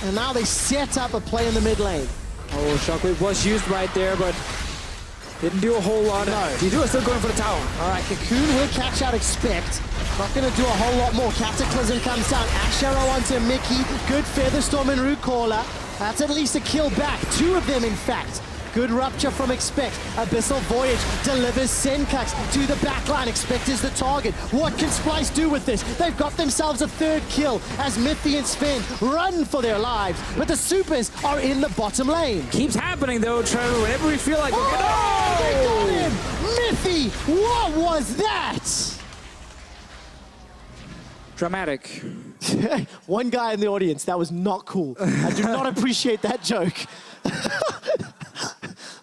Speaker 1: And now they set up a play in the mid lane.
Speaker 2: Oh, Shockwave was used right there, but didn't do a whole lot.
Speaker 1: No.
Speaker 2: G2 is still going for the tower.
Speaker 1: All right, Cocoon will catch out Expect. Not going to do a whole lot more. Cataclysm comes down. Ash Arrow onto Mickey. Good Featherstorm and Root Caller. That's at least a kill back. 2 of them, in fact. Good Rupture from Expect. Abyssal Voyage delivers Senkux to the backline. Expect is the target. What can Splyce do with this? They've got themselves a 3rd kill as Mithy and Sven run for their lives. But the Supers are in the bottom lane.
Speaker 2: Keeps happening though, Trevor. Whenever we feel like we're
Speaker 1: They got him! Mithy, what was that?
Speaker 2: Dramatic.
Speaker 1: One guy in the audience, that was not cool. I do not appreciate that joke.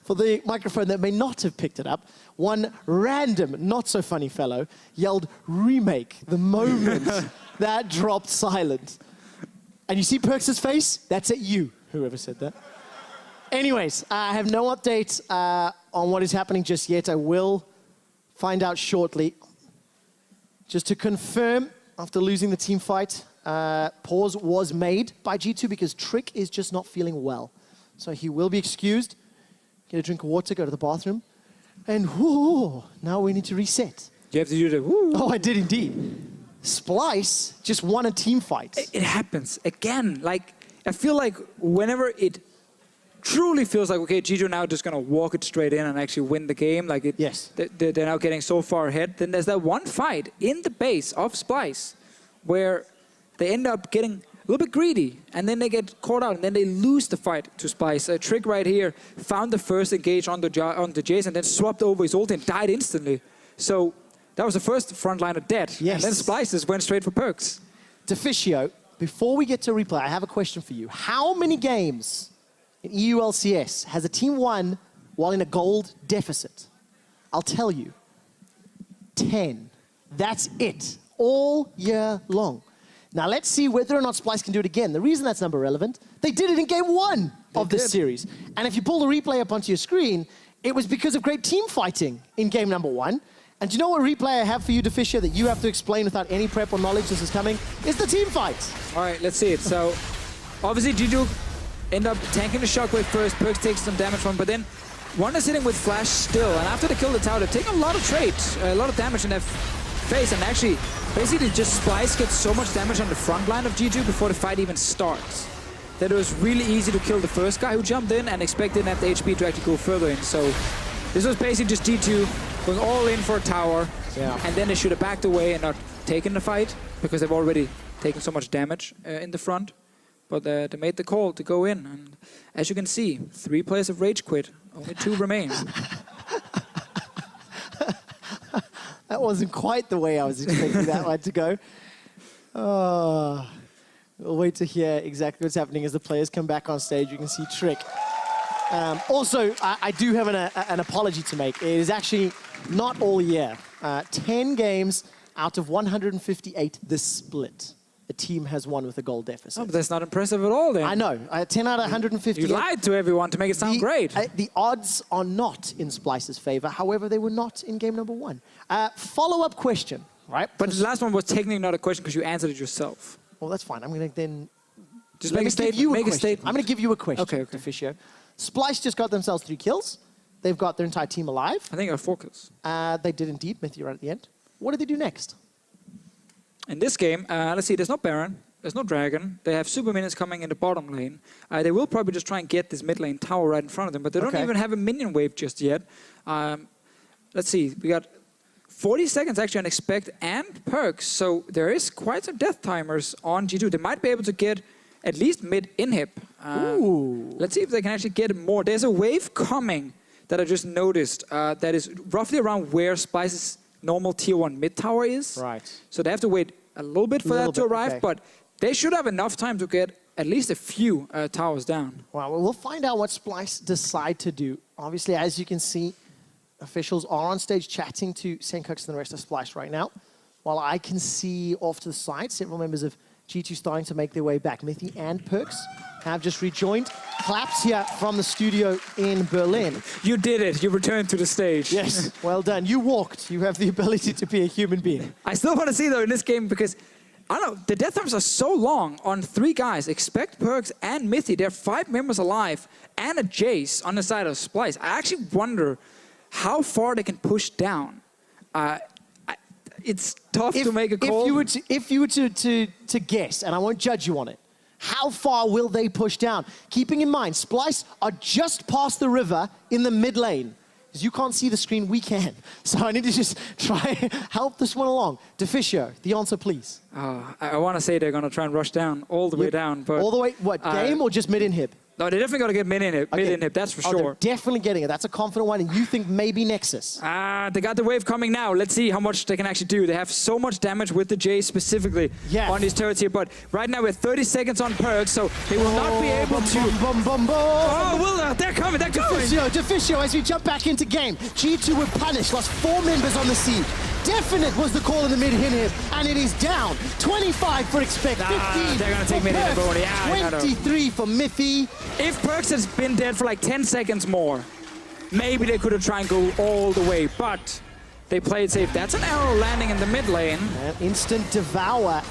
Speaker 1: For the microphone that may not have picked it up, one random, not so funny fellow yelled remake the moment that dropped silent. And you see Perks' face? That's at you, whoever said that. Anyways, I have no updates on what is happening just yet. I will find out shortly. Just to confirm, after losing the team fight, pause was made by G2 because Trick is just not feeling well. So he will be excused, get a drink of water, go to the bathroom, and whoo, now we need to reset.
Speaker 2: You have to do the woo.
Speaker 1: Oh, I did indeed. Splyce just won a team fight.
Speaker 2: It happens again. Like, I feel like whenever it truly feels like, okay, G2 now just gonna walk it straight in and actually win the game, like it,
Speaker 1: yes,
Speaker 2: they're now getting so far ahead, then there's that one fight in the base of Splyce where they end up getting a little bit greedy, and then they get caught out, and then they lose the fight to Splyce. Trick right here found the first engage on the Jace, and then swapped over his ult and died instantly. So that was the first frontliner dead.
Speaker 1: Yes.
Speaker 2: And then Splyce just went straight for perks.
Speaker 1: Deficio, before we get to replay, I have a question for you. How many games in EU LCS has a team won while in a gold deficit? I'll tell you. 10. That's it. All year long. Now let's see whether or not Splyce can do it again. The reason that's number relevant, they did it in game 1 of this series. And if you pull the replay up onto your screen, it was because of great team fighting in game number 1. And do you know what replay I have for you, Deficio, that you have to explain without any prep or knowledge this is coming? It's the team fight.
Speaker 2: All right, let's see it. So obviously G2 end up tanking the shockwave first. Perks takes some damage from him, but then one is hitting with flash still. And after they kill the tower, they've taken a lot of trades, a lot of damage in their face. And actually, basically just Splyce gets so much damage on the front line of G2 before the fight even starts, that it was really easy to kill the first guy who jumped in and expect didn't have the HP to actually go further in. So this was basically just G2 going all in for a tower, and then they should have backed away and not taken the fight because they've already taken so much damage in the front. But they made the call to go in, and as you can see, 3 players have rage quit, only 2 remain.
Speaker 1: That wasn't quite the way I was expecting that one to go. Oh, we'll wait to hear exactly what's happening as the players come back on stage. You can see Trick. Also, I do have an apology to make. It is actually not all year. 10 games out of 158 this split. The team has won with a goal deficit.
Speaker 2: Oh, but that's not impressive at all then.
Speaker 1: I know. 10 out of 158.
Speaker 2: You lied to everyone to make it sound great.
Speaker 1: The odds are not in Splyce's favor. However, they were not in game number 1. Follow-up question, right?
Speaker 2: But the last one was technically not a question because you answered it yourself.
Speaker 1: Well, that's fine. I'm going to then...
Speaker 2: Just make a statement.
Speaker 1: I'm going to give you a question,
Speaker 2: okay.
Speaker 1: Deficio. Splyce just got themselves 3 kills. They've got their entire team alive.
Speaker 2: I think 4 kills.
Speaker 1: They did indeed, Mythy right at the end. What did they do next?
Speaker 2: In this game, let's see, there's no Baron, there's no Dragon. They have super minions coming in the bottom lane. They will probably just try and get this mid lane tower right in front of them, but they don't even have a minion wave just yet. Let's see, we got 40 seconds actually on expect and perks, so there is quite some death timers on G2. They might be able to get at least mid inhib. Let's see if they can actually get more. There's a wave coming that I just noticed that is roughly around where Splyce's normal tier 1 mid tower is.
Speaker 1: Right.
Speaker 2: So they have to wait a little bit for that to arrive, but they should have enough time to get at least a few towers down.
Speaker 1: Well, we'll find out what Splyce decide to do. Obviously, as you can see, officials are on stage chatting to Senkux and the rest of Splyce right now. While I can see off to the side, several members of G2 starting to make their way back. Mythy and Perks have just rejoined. Claps here from the studio in Berlin.
Speaker 2: You did it. You returned to the stage.
Speaker 1: Yes, well done. You walked. You have the ability to be a human being.
Speaker 2: I still want to see, though, in this game, because, I don't know, the death times are so long on 3 guys. Expect, Perks, and Mythy. There are 5 members alive and a Jace on the side of Splyce. I actually wonder how far they can push down. It's tough to make a call.
Speaker 1: If you were to guess, and I won't judge you on it, how far will they push down? Keeping in mind, Splyce are just past the river in the mid lane. As you can't see the screen, we can. So I need to just try and help this one along. Deficio, the answer, please.
Speaker 2: I want to say they're going to try and rush down, all the way down. But
Speaker 1: all the way, what, game or just mid inhib?
Speaker 2: No, they're definitely going to get mid inhib, that's for sure.
Speaker 1: They're definitely getting it. That's a confident one. And you think maybe Nexus?
Speaker 2: They got the wave coming now. Let's see how much they can actually do. They have so much damage with the J specifically on these turrets here. But right now we're 30 seconds on Perks, so they will not be able to... Oh, well, they're coming. They're coming.
Speaker 1: Deficio, as we jump back into game. G2 were punished. Lost 4 members on the siege. Definite was the call in the mid-inhib, and it is down. 25 for Expect, 15
Speaker 2: they're gonna take
Speaker 1: for
Speaker 2: mid-inhib
Speaker 1: Perks,
Speaker 2: only. Yeah,
Speaker 1: 23 for Miffy.
Speaker 2: If Perks has been dead for like 10 seconds more, maybe they could have tried and go all the way, but they played safe. That's an arrow landing in the mid lane.
Speaker 1: Instant devour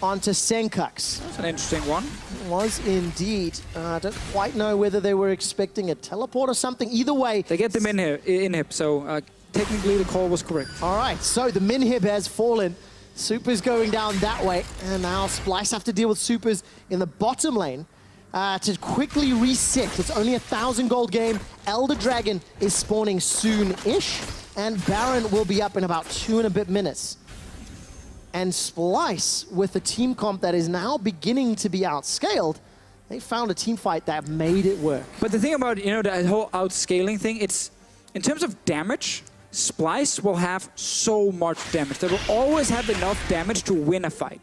Speaker 1: onto Senkux.
Speaker 2: That's an interesting one.
Speaker 1: Was indeed. I don't quite know whether they were expecting a teleport or something. Either way.
Speaker 2: They get them inhib, so technically the call was correct.
Speaker 1: All right, so the minhib has fallen. Supers going down that way. And now Splyce have to deal with Supers in the bottom lane to quickly reset. It's only a 1,000 gold game. Elder Dragon is spawning soon-ish. And Baron will be up in about 2 and a bit minutes. And Splyce, with a team comp that is now beginning to be outscaled, they found a team fight that made it work.
Speaker 2: But the thing about, the whole outscaling thing, it's in terms of damage, Splyce will have so much damage. They will always have enough damage to win a fight.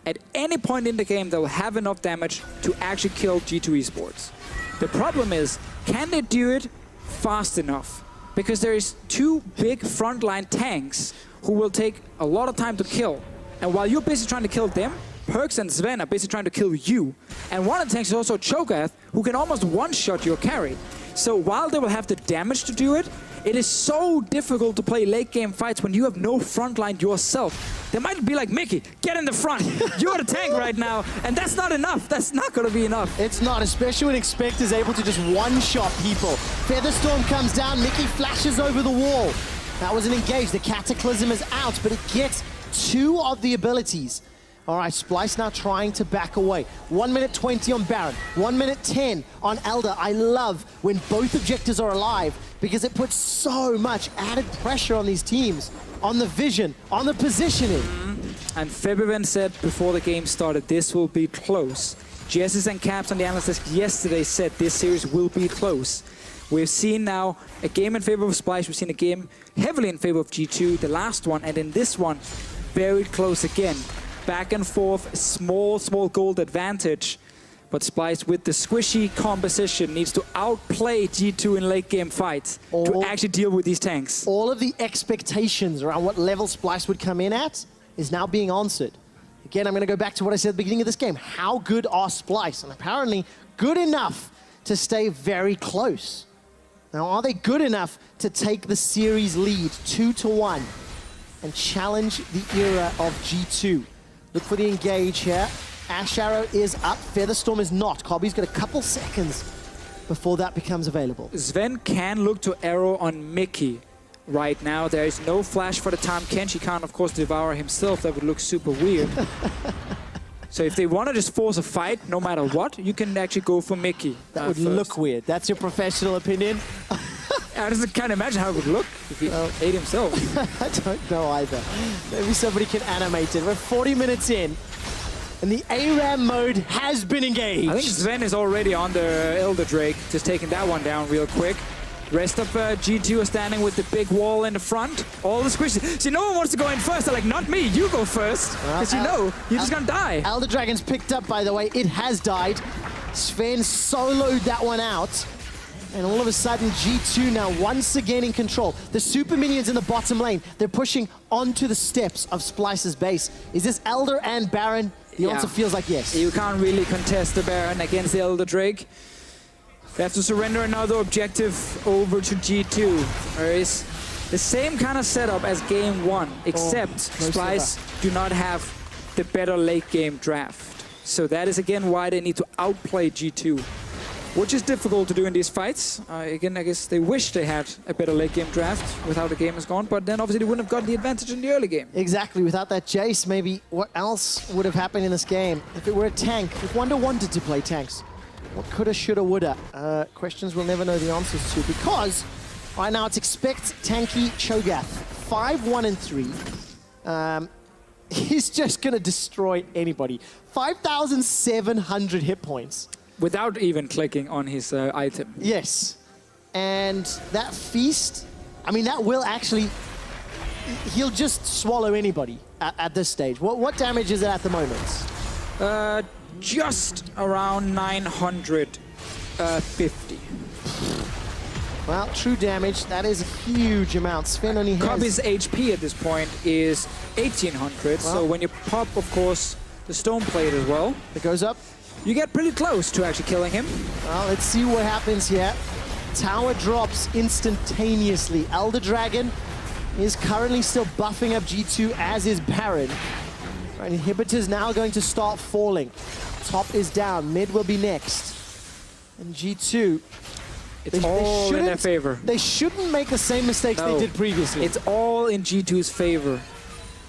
Speaker 2: At any point in the game, they'll have enough damage to actually kill G2 eSports. The problem is, can they do it fast enough? Because there is 2 big frontline tanks who will take a lot of time to kill. And while you're busy trying to kill them, Perks and Sven are busy trying to kill you. And one of the tanks is also Cho'Gath, who can almost one-shot your carry. So while they will have the damage to do it, it is so difficult to play late game fights when you have no frontline yourself. They might be like, Mickey, get in the front. You're the tank right now. And that's not enough. That's not going to be enough.
Speaker 1: It's not, especially when Expect is able to just one-shot people. Featherstorm comes down. Mickey flashes over the wall. That was an engage. The Cataclysm is out, but it gets 2 of the abilities. All right, Splyce now trying to back away. 1 minute 20 on Baron, 1 minute 10 on Elder. I love when both objectives are alive because it puts so much added pressure on these teams, on the vision, on the positioning.
Speaker 2: And Febiven said before the game started, this will be close. Jesses and Caps on the analyst desk yesterday said this series will be close. We've seen now a game in favor of Splyce. We've seen a game heavily in favor of G2, the last one, and in this one, very close again. Back and forth, small gold advantage. But Splyce, with the squishy composition, needs to outplay G2 in late game fights to actually deal with these tanks.
Speaker 1: All of the expectations around what level Splyce would come in at is now being answered. Again, I'm going to go back to what I said at the beginning of this game. How good are Splyce? And apparently good enough to stay very close. Now, are they good enough to take the series lead 2-1 and challenge the era of G2? Look for the engage here. Ash Arrow is up. Featherstorm is not. Cobby's got a couple seconds before that becomes available.
Speaker 2: Sven can look to arrow on Mickey right now. There is no flash for the time. Kenshi can't, of course, devour himself. That would look super weird. So if they want to just force a fight, no matter what, you can actually go for Mickey.
Speaker 1: That would look weird. That's your professional opinion?
Speaker 2: I just can't imagine how it would look if he ate himself.
Speaker 1: I don't know either. Maybe somebody can animate it. We're 40 minutes in, and the ARAM mode has been engaged.
Speaker 2: I think Sven is already on the Elder Drake, just taking that one down real quick. Rest of G2 are standing with the big wall in the front. All the squishes. See, no one wants to go in first. They're like, not me, you go first. Because you're just going to die.
Speaker 1: Elder Dragon's picked up, by the way. It has died. Sven soloed that one out. And all of a sudden, G2 now once again in control. The super minions in the bottom lane, they're pushing onto the steps of Splyce's base. Is this Elder and Baron? The answer feels like yes.
Speaker 2: You can't really contest the Baron against the Elder Drake. They have to surrender another objective over to G2. There is the same kind of setup as game 1, except Splyce do not have the better late game draft. So that is again why they need to outplay G2. Which is difficult to do in these fights. Again, I guess they wish they had a better late game draft with how the game has gone, but then obviously they wouldn't have gotten the advantage in the early game.
Speaker 1: Exactly, without that Jace, maybe what else would have happened in this game? If it were a tank, if Wonder wanted to play tanks, what coulda, shoulda, woulda? Questions we'll never know the answers to, because right now it's Expect Tanky Cho'Gath, 5-1-3. He's just gonna destroy anybody. 5,700 hit points.
Speaker 2: Without even clicking on his item.
Speaker 1: Yes. And that feast, I mean, that will actually, he'll just swallow anybody at this stage. What damage is it at the moment?
Speaker 2: Just around 950.
Speaker 1: Well, true damage, that is a huge amount. Sven only has...
Speaker 2: Cobby's HP at this point is 1800, so when you pop, of course, the stone plate as well,
Speaker 1: it goes up.
Speaker 2: You get pretty close to actually killing him.
Speaker 1: Well, let's see what happens here. Tower drops instantaneously. Elder Dragon is currently still buffing up G2, as is Baron. Right, inhibitors now going to start falling. Top is down, mid will be next. And G2,
Speaker 2: it's all in their favor.
Speaker 1: They shouldn't make the same mistakes they did previously.
Speaker 2: It's all in G2's favor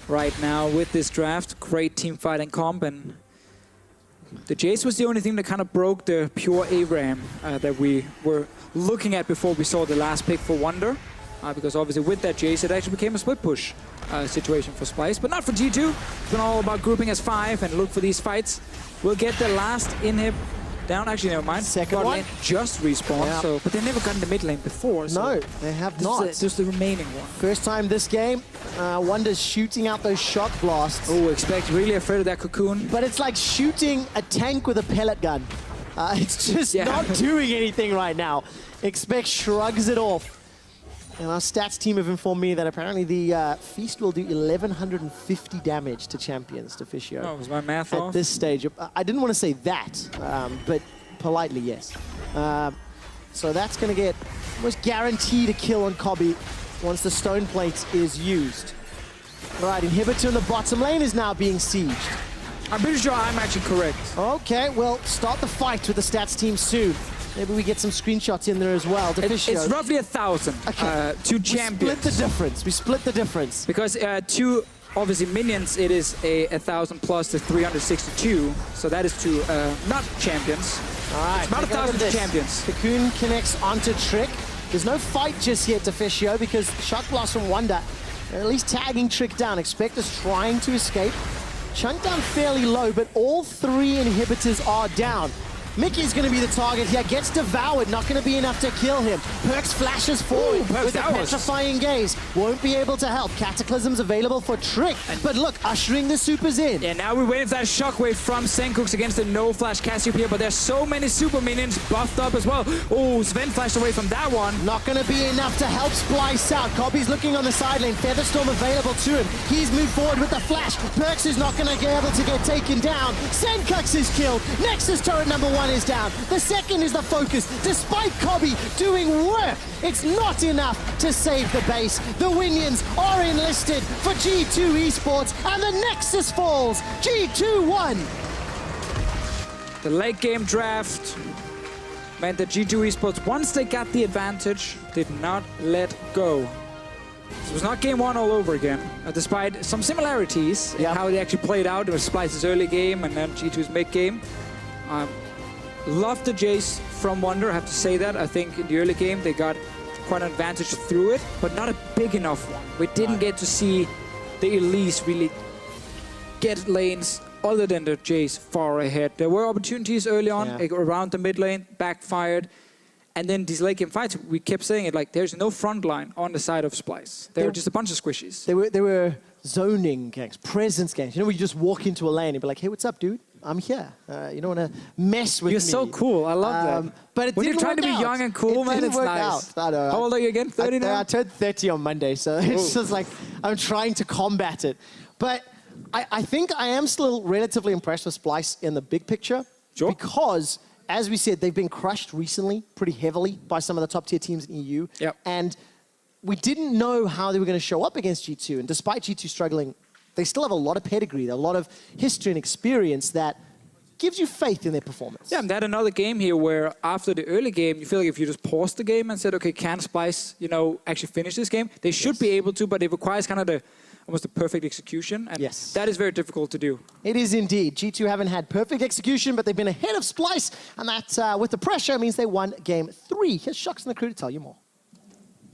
Speaker 2: right now with this draft. Great team fight and comp, and the Jace was the only thing that kind of broke the pure ARAM that we were looking at before we saw the last pick for Wonder. Because obviously with that Jace, it actually became a split push situation for Splyce, but not for G2. It's been all about grouping as 5 and look for these fights. We'll get the last inhib down. Actually, never mind.
Speaker 1: Second one.
Speaker 2: Just respawned, so, but they never got in the mid lane before. So
Speaker 1: no, they have not.
Speaker 2: Just the remaining one.
Speaker 1: First time this game, Wonder's shooting out those shock blasts.
Speaker 2: Oh, expect really afraid of that cocoon.
Speaker 1: But it's like shooting a tank with a pellet gun. It's just not doing anything right now. Expect shrugs it off. And our stats team have informed me that apparently the Feast will do 1150 damage to champions, to Fisio.
Speaker 2: Oh, was my math
Speaker 1: off? At this stage. I didn't want to say that, but politely, yes. So that's going to get almost guaranteed a kill on Cobby once the stone plate is used. All right, inhibitor in the bottom lane is now being sieged.
Speaker 2: I'm pretty sure I'm actually correct.
Speaker 1: Okay, well, start the fight with the stats team soon. Maybe we get some screenshots in there as well.
Speaker 2: It's roughly 1,000 to champions.
Speaker 1: We split the difference. We split the difference.
Speaker 2: Because to, obviously, minions, it is a 1,000 plus the 362. So that is to not champions.
Speaker 1: All right.
Speaker 2: It's about 1,000 to champions.
Speaker 1: Cocoon connects onto Trick. There's no fight just yet to Fisio because Shock Blast from Wonder are at least tagging Trick down. Expector's trying to escape. Chunk down fairly low, but all 3 inhibitors are down. Mickey's going to be the target here, gets devoured, not going to be enough to kill him. Perks flashes forward with a petrifying gaze. Won't be able to help. Cataclysm's available for Trick, but look, ushering the supers in.
Speaker 2: Yeah, now we're waiting for that shockwave from Senkooks against the no-flash Cassiopeia, but there's so many super minions buffed up as well. Oh, Sven flashed away from that one.
Speaker 1: Not going to be enough to help Splyce out. Cobby's looking on the side lane. Featherstorm available to him. He's moved forward with the flash. Perks is not going to be able to get taken down. Senkooks is killed. Nexus turret number 1 is down. The second is the focus. Despite Cobby doing work, it's not enough to save the base. The Winions are enlisted for G2 eSports, and the Nexus falls. G2 won.
Speaker 2: The late game draft meant that G2 eSports, once they got the advantage, did not let go. This was not game 1 all over again, despite some similarities in how it actually played out. It was Splyce's early game and then G2's mid game. Love the Jace from Wonder, I have to say that. I think in the early game they got quite an advantage through it, but not a big enough one. We didn't get to see the Elise really get lanes other than the Jace far ahead. There were opportunities early on around the mid lane, backfired. And then these late game fights, we kept saying it like there's no front line on the side of Splyce. They were just a bunch of squishies.
Speaker 1: They were zoning gangs, presence gangs. You know, where you just walk into a lane and be like, hey, what's up, dude? I'm here. You don't want to mess with me.
Speaker 2: You're so cool. I love that.
Speaker 1: But it
Speaker 2: when
Speaker 1: didn't
Speaker 2: you're trying to be young and cool, man, it's nice.
Speaker 1: I know.
Speaker 2: How old are you again? 30 now?
Speaker 1: I turned 30 on Monday, so it's just like I'm trying to combat it. But I think I am still relatively impressed with Splyce in the big picture.
Speaker 2: Sure.
Speaker 1: Because, as we said, they've been crushed recently pretty heavily by some of the top tier teams in EU.
Speaker 2: Yep.
Speaker 1: And we didn't know how they were going to show up against G2. And despite G2 struggling, they still have a lot of pedigree, a lot of history and experience that gives you faith in their performance.
Speaker 2: Yeah, and they had another game here where after the early game, you feel like if you just paused the game and said, okay, can Splyce, you know, actually finish this game? They should be able to, but it requires kind of almost the perfect execution, and that is very difficult to do.
Speaker 1: It is indeed. G2 haven't had perfect execution, but they've been ahead of Splyce, and that, with the pressure, means they won game 3. Here's Shux and the crew to tell you more.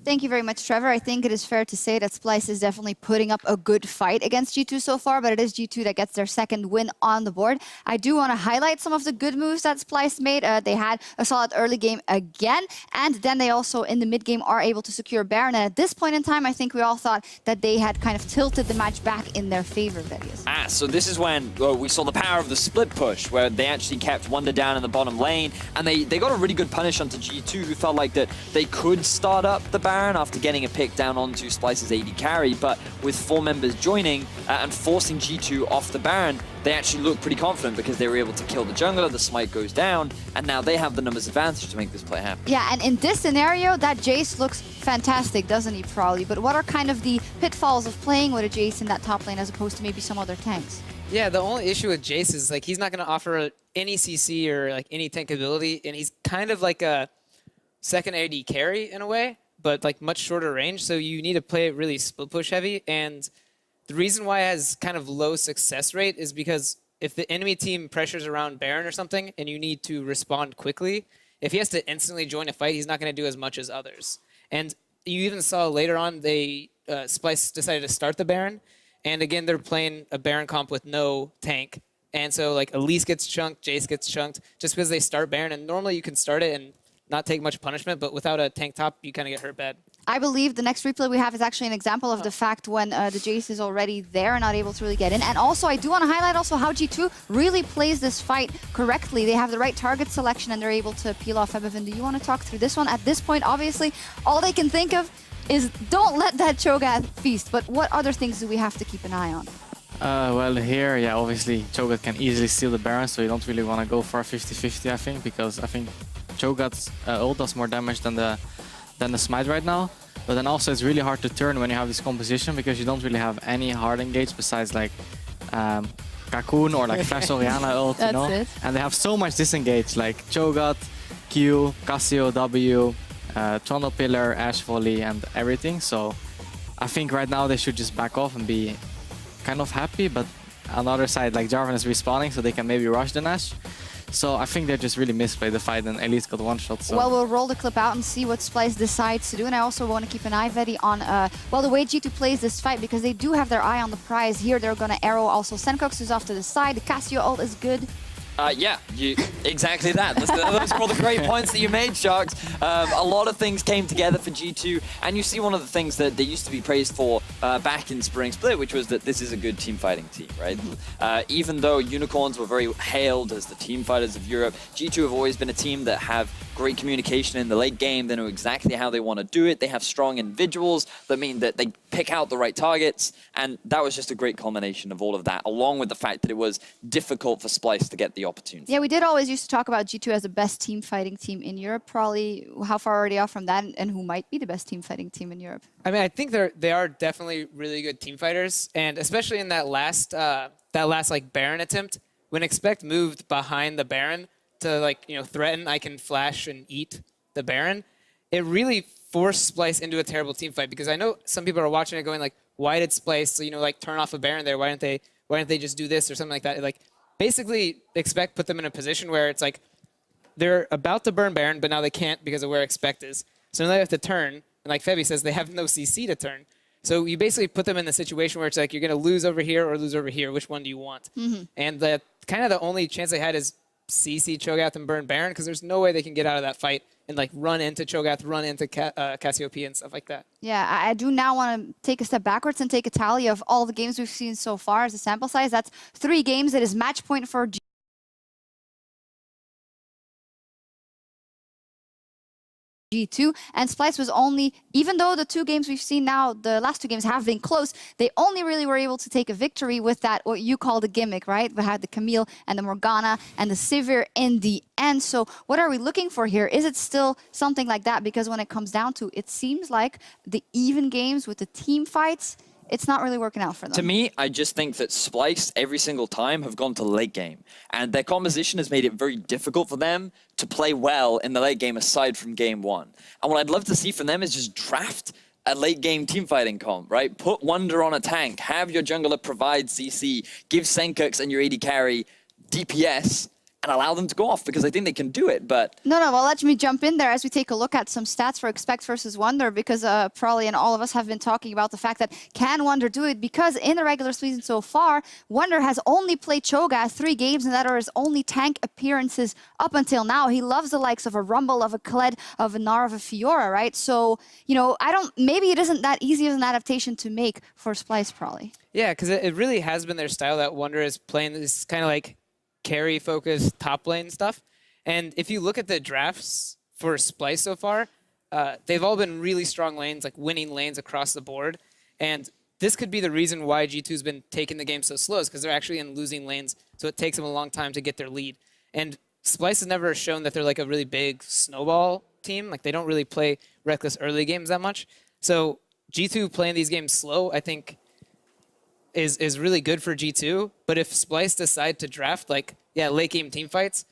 Speaker 3: Thank you very much, Trevor. I think it is fair to say that Splyce is definitely putting up a good fight against G2 so far, but it is G2 that gets their second win on the board. I do want to highlight some of the good moves that Splyce made. They had a solid early game again, and then they also, in the mid-game, are able to secure Baron. And at this point in time, I think we all thought that they had kind of tilted the match back in their favor, Vedius.
Speaker 4: So this is when we saw the power of the split push, where they actually kept Wonder down in the bottom lane, and they got a really good punish onto G2, who felt like that they could start up the Baron after getting a pick down onto Splyce's AD carry, but with 4 members joining and forcing G2 off the Baron, they actually look pretty confident because they were able to kill the jungler, the smite goes down, and now they have the numbers advantage to make this play happen.
Speaker 3: Yeah, and in this scenario, that Jace looks fantastic, doesn't he, Probably? But what are kind of the pitfalls of playing with a Jace in that top lane as opposed to maybe some other tanks?
Speaker 5: Yeah, the only issue with Jace is like he's not going to offer any CC or like any tank ability, and he's kind of like a second AD carry in a way, but like much shorter range, so you need to play it really split push heavy. And the reason why it has kind of low success rate is because if the enemy team pressures around Baron or something and you need to respond quickly, if he has to instantly join a fight, he's not going to do as much as others. And you even saw later on they Splyce decided to start the Baron, and again they're playing a Baron comp with no tank, and so like Elise gets chunked, Jace gets chunked just because they start Baron, and normally you can start it and not take much punishment, but without a tank top, you kind of get hurt bad.
Speaker 3: I believe the next replay we have is actually an example of the fact when the Jace is already there and not able to really get in. And also, I do want to highlight also how G2 really plays this fight correctly. They have the right target selection and they're able to peel off Ebevin. Do you want to talk through this one? At this point, obviously, all they can think of is don't let that Cho'Gath feast. But what other things do we have to keep an eye on?
Speaker 6: Well, here, yeah, obviously, Cho'Gath can easily steal the Baron, so you don't really want to go for a 50-50, I think, because I think Cho'Gath's ult does more damage than the smite right now. But then also it's really hard to turn when you have this composition because you don't really have any hard engage besides like Cocoon or like Flash Orianna ult, you know?
Speaker 3: It.
Speaker 6: And they have so much disengage, like Cho'Gath, Q, Cassio, W, Toronto Pillar, Ash Volley and everything. So I think right now they should just back off and be kind of happy, but on the other side, like Jarvan is respawning, so they can maybe rush the Nash. So I think they just really misplayed the fight and Elise got one shot. So.
Speaker 3: Well, we'll roll the clip out and see what Splyce decides to do. And I also want to keep an eye, Vedi, on well, the way G2 plays this fight, because they do have their eye on the prize. Here they're going to arrow also Senkox, who's off to the side. The Cassio ult is good.
Speaker 4: Yeah, exactly that. Those are all the great points that you made, Sharks. A lot of things came together for G2, and you see one of the things that they used to be praised for back in Spring Split, which was that this is a good team fighting team, right? Even though Unicorns were very hailed as the team fighters of Europe, G2 have always been a team that have great communication in the late game. They know exactly how they want to do it. They have strong individuals that mean that they pick out the right targets, and that was just a great culmination of all of that, along with the fact that it was difficult for Splyce to get the opportunity.
Speaker 3: Yeah, we did always used to talk about G2 as the best team fighting team in Europe. Probably how far are they off from that, and who might be the best team fighting team in Europe?
Speaker 5: I mean, I think they are definitely really good team fighters, and especially in that last like Baron attempt, when Expect moved behind the Baron to like, you know, threaten I can flash and eat the Baron, it really forced Splyce into a terrible team fight, because I know some people are watching it going like, why did Splyce, you know, like turn off a Baron there? Why didn't they just do this or something like that? Like basically Expect put them in a position where it's like they're about to burn Baron, but now they can't because of where Expect is. So now they have to turn, and like Febby says, they have no CC to turn. So you basically put them in the situation where it's like you're going to lose over here or lose over here. Which one do you want? And the kind of the only chance they had is CC Cho'Gath and burn Baron, because there's no way they can get out of that fight and like run into Cho'Gath, run into Cassiopeia and stuff like that.
Speaker 3: Yeah, I do now want to take a step backwards and take a tally of all the games we've seen so far as a sample size. That's 3 games. It is match point for G2, and Splyce was only, even though the 2 games we've seen now, the last 2 games have been close, they only really were able to take a victory with that, what you call the gimmick, right? We had the Camille and the Morgana and the Sivir in the end. So what are we looking for here? Is it still something like that? Because when it comes down to, it seems like the even games with the team fights, it's not really working out for them.
Speaker 4: To me, I just think that Splyce every single time have gone to late game, and their composition has made it very difficult for them to play well in the late game aside from game 1. And what I'd love to see from them is just draft a late game team fighting comp, right? Put Wonder on a tank, have your jungler provide CC, give Senkox and your AD carry DPS, and allow them to go off because I think they can do it. But
Speaker 3: No, well, let me jump in there as we take a look at some stats for Expect versus Wonder, because Prolly and all of us have been talking about the fact that can Wonder do it? Because in the regular season so far, Wonder has only played Cho'Gath 3 games, and that are his only tank appearances up until now. He loves the likes of a Rumble, of a Kled, of a Gnar, of a Fiora, right? So, you know, maybe it isn't that easy as an adaptation to make for Splyce, Prolly.
Speaker 5: Yeah, because it really has been their style that Wonder is playing this kind of like carry-focused top lane stuff. And if you look at the drafts for Splyce so far, they've all been really strong lanes, like winning lanes across the board. And this could be the reason why G2's been taking the game so slow, is because they're actually in losing lanes, so it takes them a long time to get their lead. And Splyce has never shown that they're like a really big snowball team. Like, they don't really play reckless early games that much. So G2 playing these games slow, I think, is really good for G2. But if Splyce decide to draft, like, late game team fights,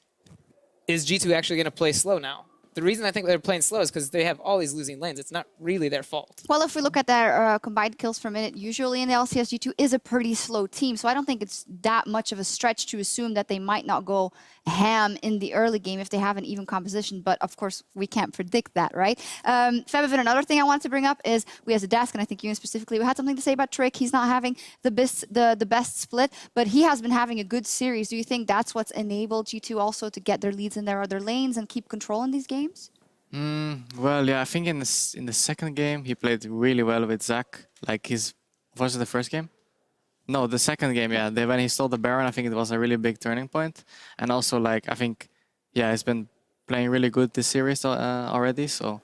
Speaker 5: is G2 actually going to play slow now? The reason I think they're playing slow is because they have all these losing lanes. It's not really their fault.
Speaker 3: Well, if we look at their combined kills per minute, usually in the LCS, G2 is a pretty slow team. So I don't think it's that much of a stretch to assume that they might not go ham in the early game if they have an even composition. But of course, we can't predict that, right? Febivin, another thing I wanted to bring up is we as a desk, and I think you specifically, we had something to say about Trick. He's not having the best split, but he has been having a good series. Do you think that's what's enabled G2 also to get their leads in their other lanes and keep control in these games?
Speaker 6: Well, yeah, I think in the second game he played really well with Zach. Like was it the first game? No, the second game. Yeah, when he stole the Baron, I think it was a really big turning point. And also, like, I think, yeah, he's been playing really good this series already. So,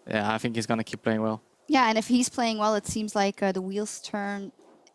Speaker 6: yeah, I think he's gonna keep playing well.
Speaker 3: Yeah, and if he's playing well, it seems like the wheels turn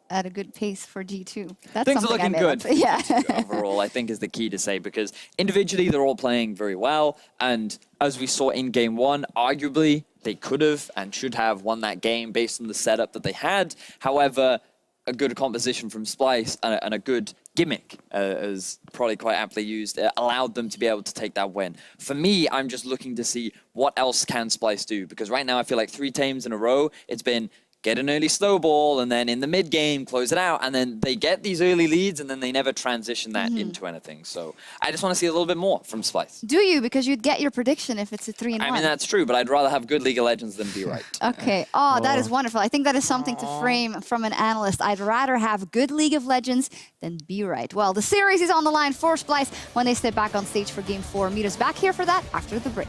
Speaker 3: at a good pace for G2. That's
Speaker 4: things are
Speaker 3: something
Speaker 4: looking good.
Speaker 3: Yeah.
Speaker 4: Overall, I think is the key to say, because individually they're all playing very well, and as we saw in game one, arguably they could have and should have won that game based on the setup that they had. However, a good composition from Splyce and a good gimmick, as probably quite aptly used, allowed them to be able to take that win. For me, I'm just looking to see what else can Splyce do, because right now I feel like 3 games in a row, it's been get an early snowball, and then in the mid game, close it out, and then they get these early leads, and then they never transition that into anything. So I just want to see a little bit more from Splyce.
Speaker 3: Do you? Because you'd get your prediction if it's a 3-1.
Speaker 4: I mean, that's true, but I'd rather have good League of Legends than be right.
Speaker 3: Okay. Oh, that is wonderful. I think that is something to frame from an analyst. I'd rather have good League of Legends than be right. Well, the series is on the line for Splyce when they step back on stage for Game 4. Meet us back here for that after the break.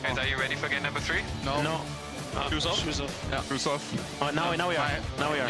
Speaker 7: Guys, are you ready for game number 3?
Speaker 8: No.
Speaker 7: Shoes off?
Speaker 8: Shoes off.
Speaker 7: Yeah. Shoes off.
Speaker 8: Oh, now we are. Now we are.